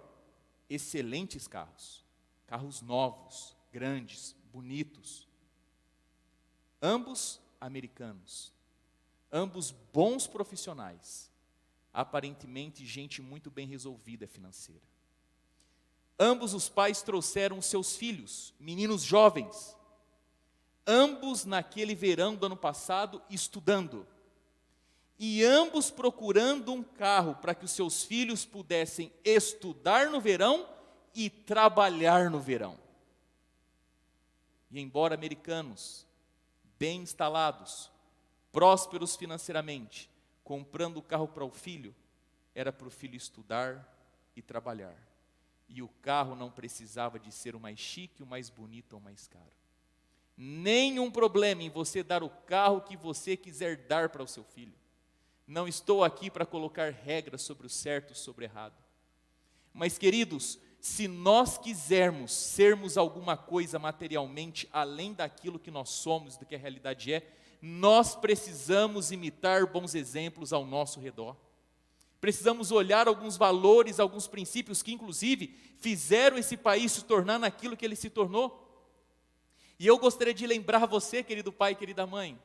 excelentes carros, carros novos, grandes, bonitos, ambos americanos, ambos bons profissionais, aparentemente gente muito bem resolvida financeira. Ambos os pais trouxeram seus filhos, meninos jovens, ambos naquele verão do ano passado estudando, e ambos procurando um carro para que os seus filhos pudessem estudar no verão e trabalhar no verão. E embora americanos, bem instalados, prósperos financeiramente, comprando o carro para o filho, era para o filho estudar e trabalhar. E o carro não precisava de ser o mais chique, o mais bonito ou o mais caro. Nenhum problema em você dar o carro que você quiser dar para o seu filho. Não estou aqui para colocar regras sobre o certo e sobre o errado. Mas, queridos, se nós quisermos sermos alguma coisa materialmente além daquilo que nós somos, do que a realidade é, nós precisamos imitar bons exemplos ao nosso redor. Precisamos olhar alguns valores, alguns princípios que, inclusive, fizeram esse país se tornar naquilo que ele se tornou. E eu gostaria de lembrar você, querido pai e querida mãe,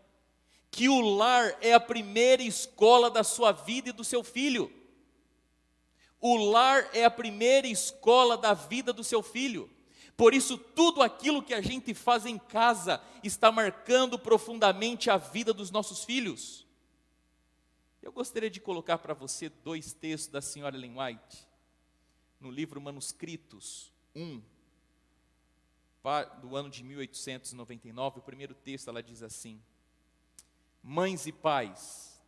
que o lar é a primeira escola da sua vida e do seu filho. O lar é a primeira escola da vida do seu filho. Por isso, tudo aquilo que a gente faz em casa está marcando profundamente a vida dos nossos filhos. Eu gostaria de colocar para você 2 textos da senhora Ellen White, no livro Manuscritos 1, do ano de 1899. O primeiro texto, ela diz assim: mães e pais,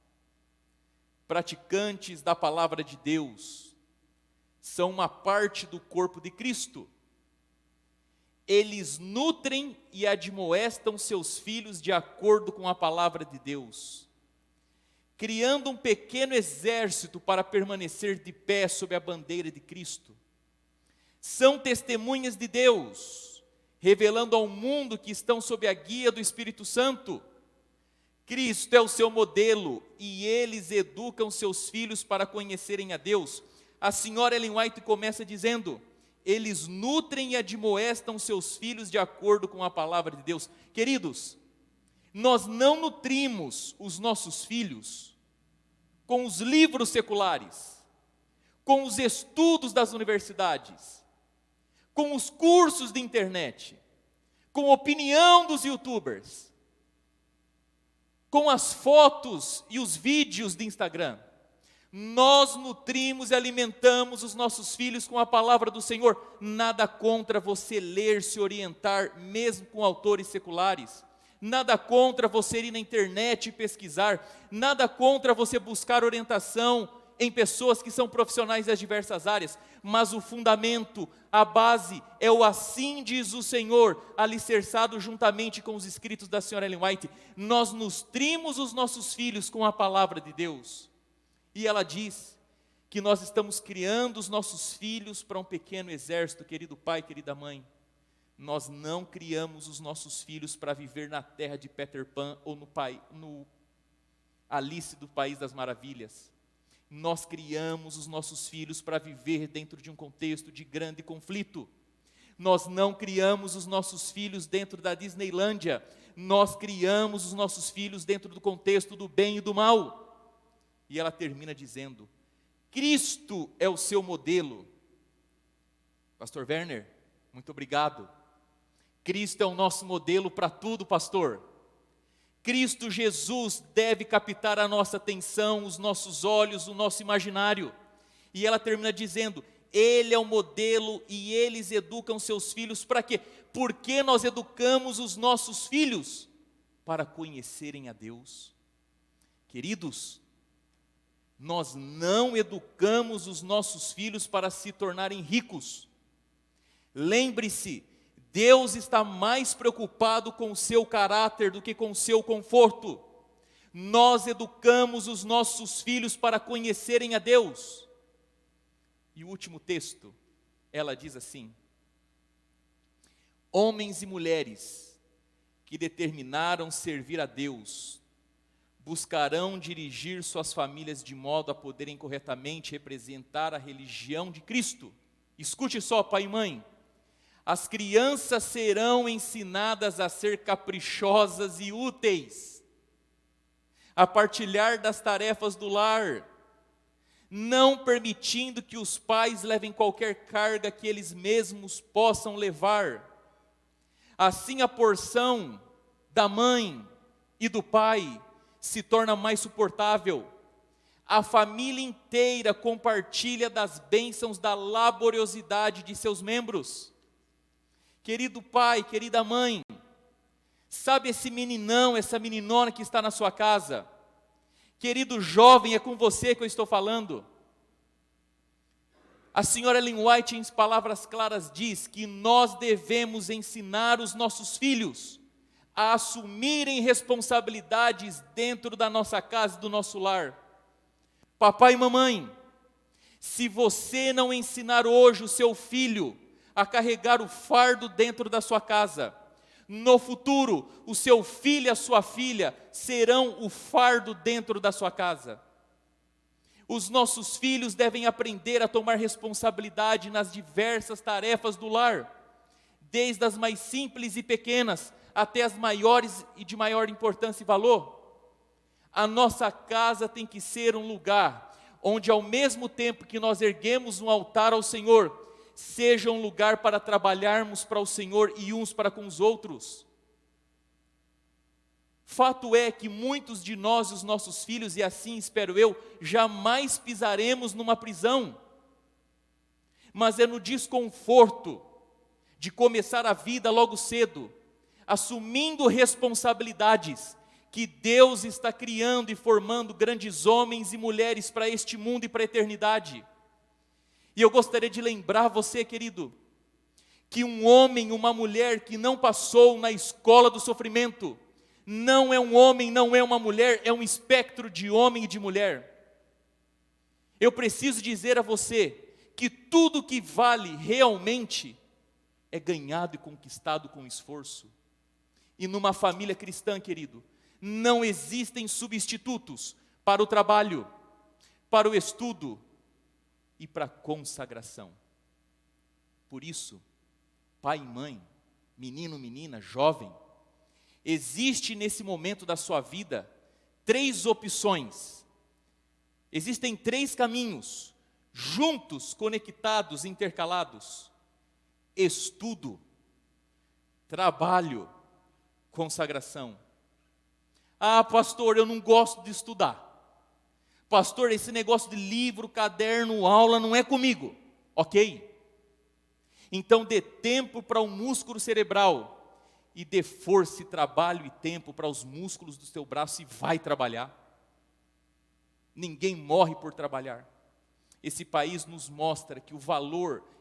praticantes da palavra de Deus, são uma parte do corpo de Cristo. Eles nutrem e admoestam seus filhos de acordo com a palavra de Deus, criando um pequeno exército para permanecer de pé sob a bandeira de Cristo. São testemunhas de Deus, revelando ao mundo que estão sob a guia do Espírito Santo. Cristo é o seu modelo e eles educam seus filhos para conhecerem a Deus. A senhora Ellen White começa dizendo: eles nutrem e admoestam seus filhos de acordo com a palavra de Deus. Queridos, nós não nutrimos os nossos filhos com os livros seculares, com os estudos das universidades, com os cursos de internet, com a opinião dos youtubers, com as fotos e os vídeos de Instagram. Nós nutrimos e alimentamos os nossos filhos com a palavra do Senhor. Nada contra você ler, se orientar, mesmo com autores seculares. Nada contra você ir na internet e pesquisar. Nada contra você buscar orientação em pessoas que são profissionais das diversas áreas. Mas o fundamento, a base, é o assim diz o Senhor, alicerçado juntamente com os escritos da senhora Ellen White. Nós nutrimos os nossos filhos com a palavra de Deus. E ela diz que nós estamos criando os nossos filhos para um pequeno exército, querido pai, querida mãe. Nós não criamos os nossos filhos para viver na terra de Peter Pan ou no Alice do País das Maravilhas. Nós criamos os nossos filhos para viver dentro de um contexto de grande conflito. Nós não criamos os nossos filhos dentro da Disneylândia. Nós criamos os nossos filhos dentro do contexto do bem e do mal. E ela termina dizendo: Cristo é o seu modelo. Pastor Werner, muito obrigado. Cristo é o nosso modelo para tudo, pastor. Cristo Jesus deve captar a nossa atenção, os nossos olhos, o nosso imaginário. E ela termina dizendo: Ele é o modelo e eles educam seus filhos para quê? Porque nós educamos os nossos filhos para conhecerem a Deus. Queridos, nós não educamos os nossos filhos para se tornarem ricos. Lembre-se, Deus está mais preocupado com o seu caráter do que com o seu conforto. Nós educamos os nossos filhos para conhecerem a Deus. E o último texto, ela diz assim: homens e mulheres que determinaram servir a Deus buscarão dirigir suas famílias de modo a poderem corretamente representar a religião de Cristo. Escute só, pai e mãe. As crianças serão ensinadas a ser caprichosas e úteis, a partilhar das tarefas do lar, não permitindo que os pais levem qualquer carga que eles mesmos possam levar. Assim, a porção da mãe e do pai se torna mais suportável. A família inteira compartilha das bênçãos da laboriosidade de seus membros. Querido pai, querida mãe, sabe esse meninão, essa meninona que está na sua casa? Querido jovem, é com você que eu estou falando. A senhora Ellen White, em palavras claras, diz que nós devemos ensinar os nossos filhos a assumirem responsabilidades dentro da nossa casa e do nosso lar. Papai e mamãe, se você não ensinar hoje o seu filho a carregar o fardo dentro da sua casa, no futuro, o seu filho e a sua filha serão o fardo dentro da sua casa. Os nossos filhos devem aprender a tomar responsabilidade nas diversas tarefas do lar, desde as mais simples e pequenas até as maiores e de maior importância e valor. A nossa casa tem que ser um lugar onde, ao mesmo tempo que nós erguemos um altar ao Senhor, seja um lugar para trabalharmos para o Senhor e uns para com os outros. Fato é que muitos de nós e os nossos filhos, e assim espero eu, jamais pisaremos numa prisão. Mas é no desconforto de começar a vida logo cedo, assumindo responsabilidades, que Deus está criando e formando grandes homens e mulheres para este mundo e para a eternidade. E eu gostaria de lembrar você, querido, que um homem, uma mulher que não passou na escola do sofrimento, não é um homem, não é uma mulher, é um espectro de homem e de mulher. Eu preciso dizer a você que tudo que vale realmente é ganhado e conquistado com esforço. E numa família cristã, querido, não existem substitutos para o trabalho, para o estudo e para a consagração. Por isso, pai e mãe, menino, menina, jovem, existe nesse momento da sua vida 3 opções. Existem 3 caminhos, juntos, conectados, intercalados: estudo, trabalho, consagração. Ah, pastor, eu não gosto de estudar. Pastor, esse negócio de livro, caderno, aula não é comigo. Ok. Então dê tempo para o músculo cerebral e dê força e trabalho e tempo para os músculos do seu braço e vai trabalhar. Ninguém morre por trabalhar. Esse país nos mostra que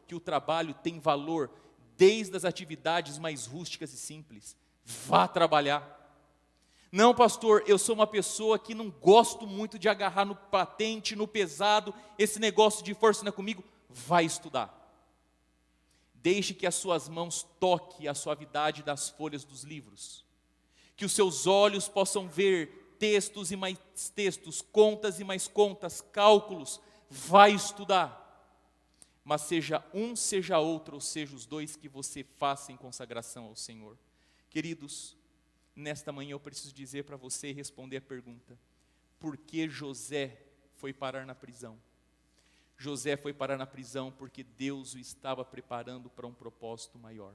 que o trabalho tem valor desde as atividades mais rústicas e simples. Vá trabalhar. Não, pastor, eu sou uma pessoa que não gosto muito de agarrar no patente, no pesado, esse negócio de força não é comigo. Vai estudar. Deixe que as suas mãos toquem a suavidade das folhas dos livros. Que os seus olhos possam ver textos e mais textos, contas e mais contas, cálculos. Vai estudar. Mas seja um, seja outro, ou seja os dois, que você faça em consagração ao Senhor. Queridos, nesta manhã eu preciso dizer para você e responder a pergunta: por que José foi parar na prisão? José foi parar na prisão porque Deus o estava preparando para um propósito maior.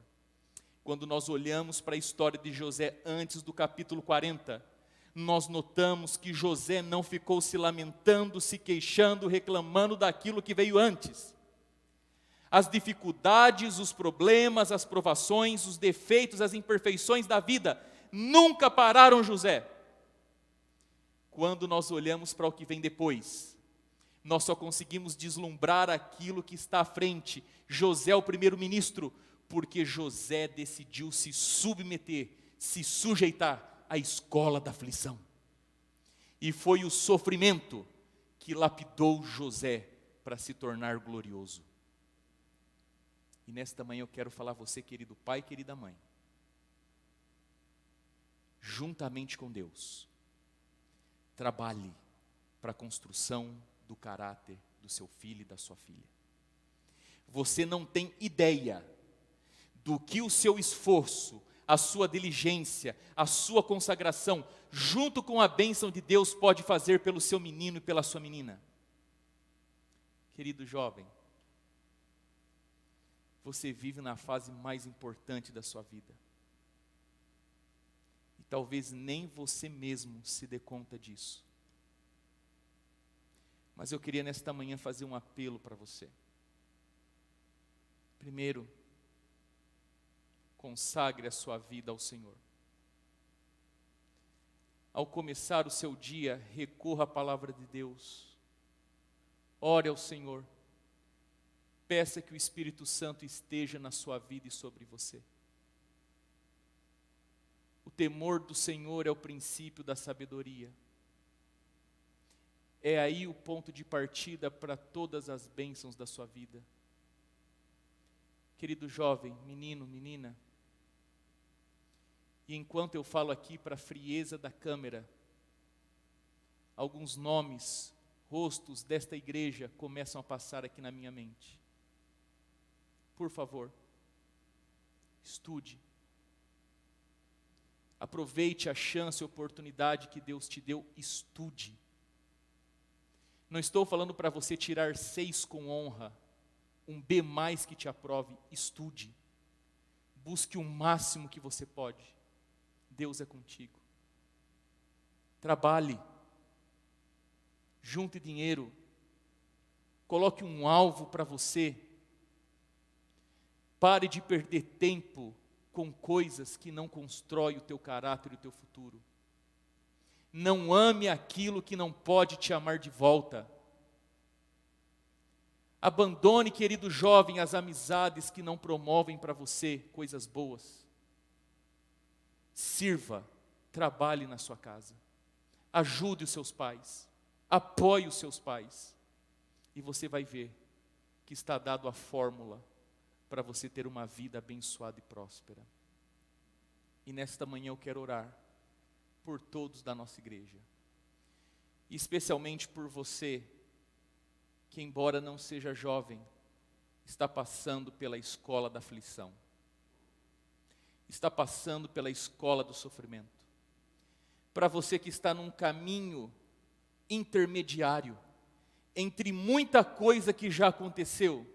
Quando nós olhamos para a história de José antes do capítulo 40, nós notamos que José não ficou se lamentando, se queixando, reclamando daquilo que veio antes. As dificuldades, os problemas, as provações, os defeitos, as imperfeições da vida nunca pararam José. Quando nós olhamos para o que vem depois, nós só conseguimos deslumbrar aquilo que está à frente. José é o primeiro-ministro, porque José decidiu se submeter, se sujeitar à escola da aflição. E foi o sofrimento que lapidou José para se tornar glorioso. E nesta manhã eu quero falar a você, querido pai, querida mãe, juntamente com Deus, trabalhe para a construção do caráter do seu filho e da sua filha. Você não tem ideia do que o seu esforço, a sua diligência, a sua consagração, junto com a bênção de Deus, pode fazer pelo seu menino e pela sua menina. Querido jovem, você vive na fase mais importante da sua vida. E talvez nem você mesmo se dê conta disso. Mas eu queria nesta manhã fazer um apelo para você. Primeiro, consagre a sua vida ao Senhor. Ao começar o seu dia, recorra à palavra de Deus. Ore ao Senhor. Peça que o Espírito Santo esteja na sua vida e sobre você. O temor do Senhor é o princípio da sabedoria. É aí o ponto de partida para todas as bênçãos da sua vida. Querido jovem, menino, menina, e enquanto eu falo aqui para a frieza da câmera, alguns nomes, rostos desta igreja começam a passar aqui na minha mente. Por favor, estude. Aproveite a chance e oportunidade que Deus te deu, estude. Não estou falando para você tirar 6 com honra, um B+ que te aprove, estude. Busque o máximo que você pode. Deus é contigo. Trabalhe. Junte dinheiro. Coloque um alvo para você. Pare de perder tempo com coisas que não constroem o teu caráter e o teu futuro. Não ame aquilo que não pode te amar de volta. Abandone, querido jovem, as amizades que não promovem para você coisas boas. Sirva, trabalhe na sua casa. Ajude os seus pais. Apoie os seus pais. E você vai ver que está dado a fórmula para você ter uma vida abençoada e próspera. E nesta manhã eu quero orar por todos da nossa igreja. E especialmente por você, que embora não seja jovem, está passando pela escola da aflição. Está passando pela escola do sofrimento. Para você que está num caminho intermediário, entre muita coisa que já aconteceu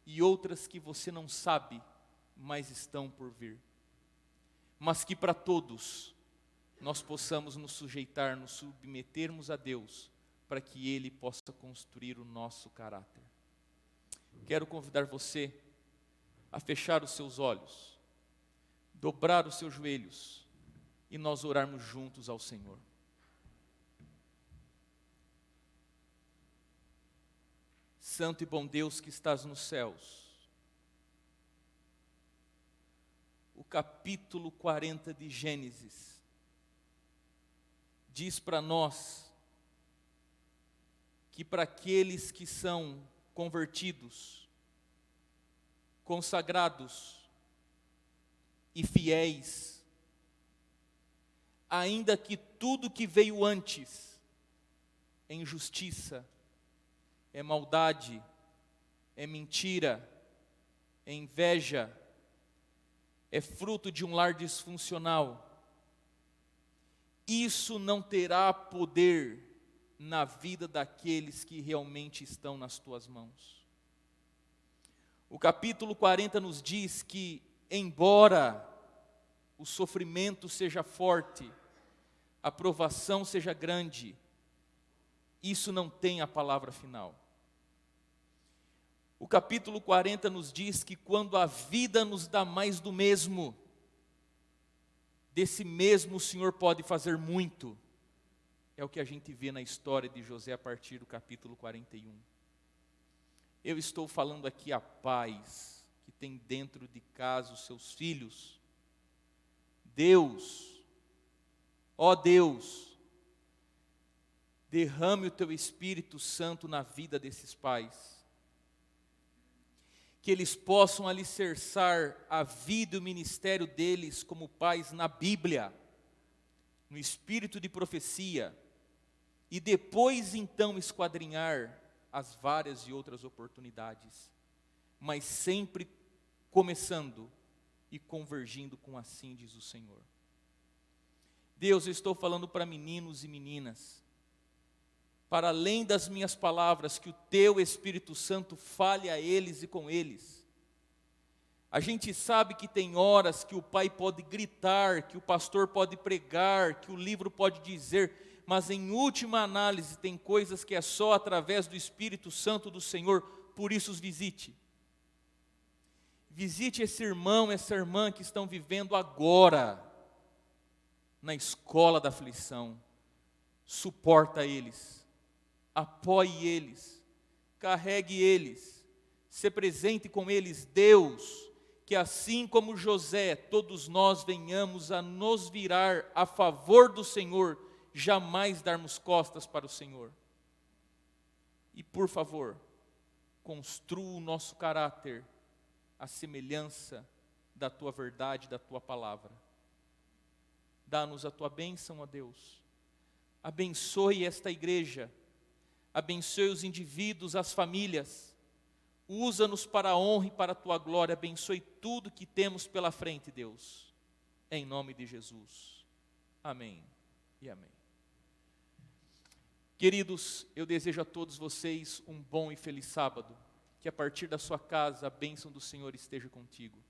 e outras que você não sabe, mas estão por vir. Mas que para todos nós possamos nos sujeitar, nos submetermos a Deus, para que Ele possa construir o nosso caráter. Quero convidar você a fechar os seus olhos, dobrar os seus joelhos e nós orarmos juntos ao Senhor. Santo e bom Deus que estás nos céus, o capítulo 40 de Gênesis diz para nós que para aqueles que são convertidos, consagrados e fiéis, ainda que tudo que veio antes é injustiça, é maldade, é mentira, é inveja, é fruto de um lar disfuncional, isso não terá poder na vida daqueles que realmente estão nas tuas mãos. O capítulo 40 nos diz que, embora o sofrimento seja forte, a provação seja grande, isso não tem a palavra final. O capítulo 40 nos diz que quando a vida nos dá mais do mesmo, desse mesmo o Senhor pode fazer muito. É o que a gente vê na história de José a partir do capítulo 41. Eu estou falando aqui a pais que tem dentro de casa os seus filhos. Deus, ó Deus, derrame o teu Espírito Santo na vida desses pais. Que eles possam alicerçar a vida e o ministério deles como pais na Bíblia, no espírito de profecia, e depois então esquadrinhar as várias e outras oportunidades, mas sempre começando e convergindo com assim diz o Senhor. Deus, eu estou falando para meninos e meninas, para além das minhas palavras, que o teu Espírito Santo fale a eles e com eles. A gente sabe que tem horas que o pai pode gritar, que o pastor pode pregar, que o livro pode dizer, mas em última análise tem coisas que é só através do Espírito Santo do Senhor, por isso os visite. Visite esse irmão, essa irmã que estão vivendo agora na escola da aflição. Suporta eles. Apoie eles, carregue eles, se presente com eles. Deus, que assim como José, todos nós venhamos a nos virar a favor do Senhor, jamais darmos costas para o Senhor. E por favor, construa o nosso caráter à semelhança da tua verdade, da tua palavra. Dá-nos a tua bênção, ó Deus. Abençoe esta igreja. Abençoe os indivíduos, as famílias, usa-nos para a honra e para a Tua glória, abençoe tudo que temos pela frente, Deus, em nome de Jesus, amém e amém. Queridos, eu desejo a todos vocês um bom e feliz sábado, que a partir da sua casa a bênção do Senhor esteja contigo.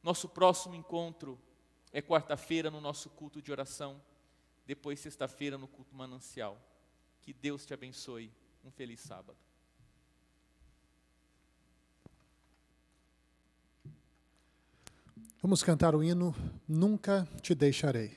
Nosso próximo encontro é quarta-feira no nosso culto de oração, depois sexta-feira no culto manancial. Que Deus te abençoe. Um feliz sábado.
Vamos cantar o hino Nunca Te Deixarei.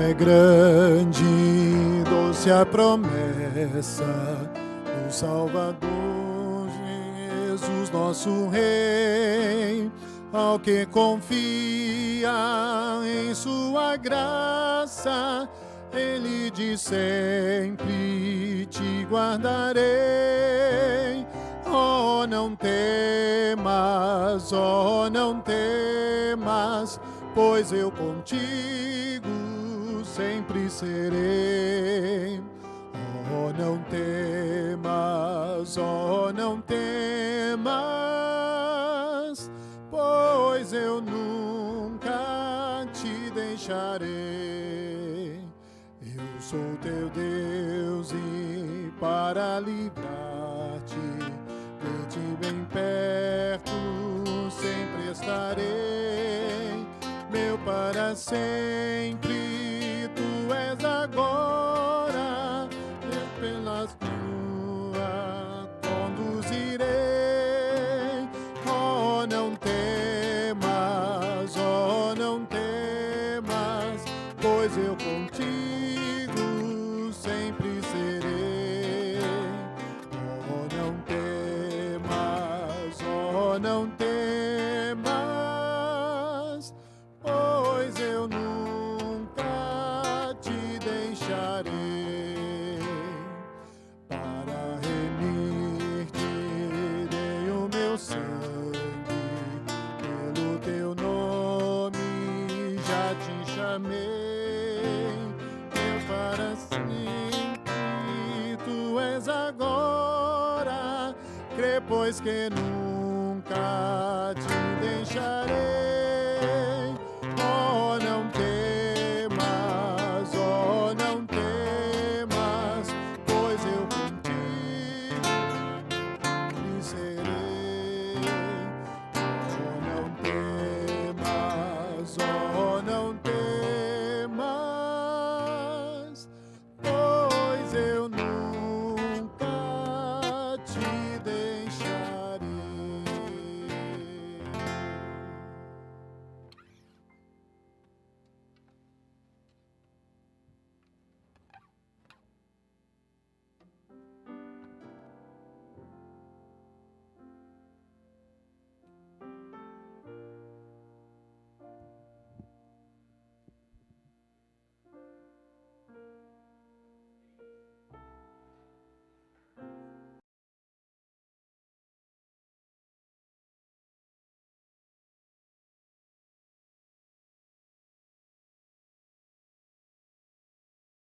é grande, doce a promessa do Salvador Jesus, nosso Rei, ao que confia em sua graça. Ele diz: sempre te guardarei. Oh, não temas, oh, não temas, pois eu contigo sempre serei. Oh, não temas, oh, não temas, pois eu nunca te deixarei. Eu sou teu Deus e para livrar-te, de ti bem perto sempre estarei. Meu para sempre tu és agora, eu pelas ruas conduzirei. Oh, não temas, oh, não temas, pois eu contigo sempre serei. Oh, não temas, oh, não temas, pois eu nunca te deixarei. Para remir-te dei o meu sangue, pelo teu nome já te chamei. Meu para sempre tu és agora, crê pois que nunca te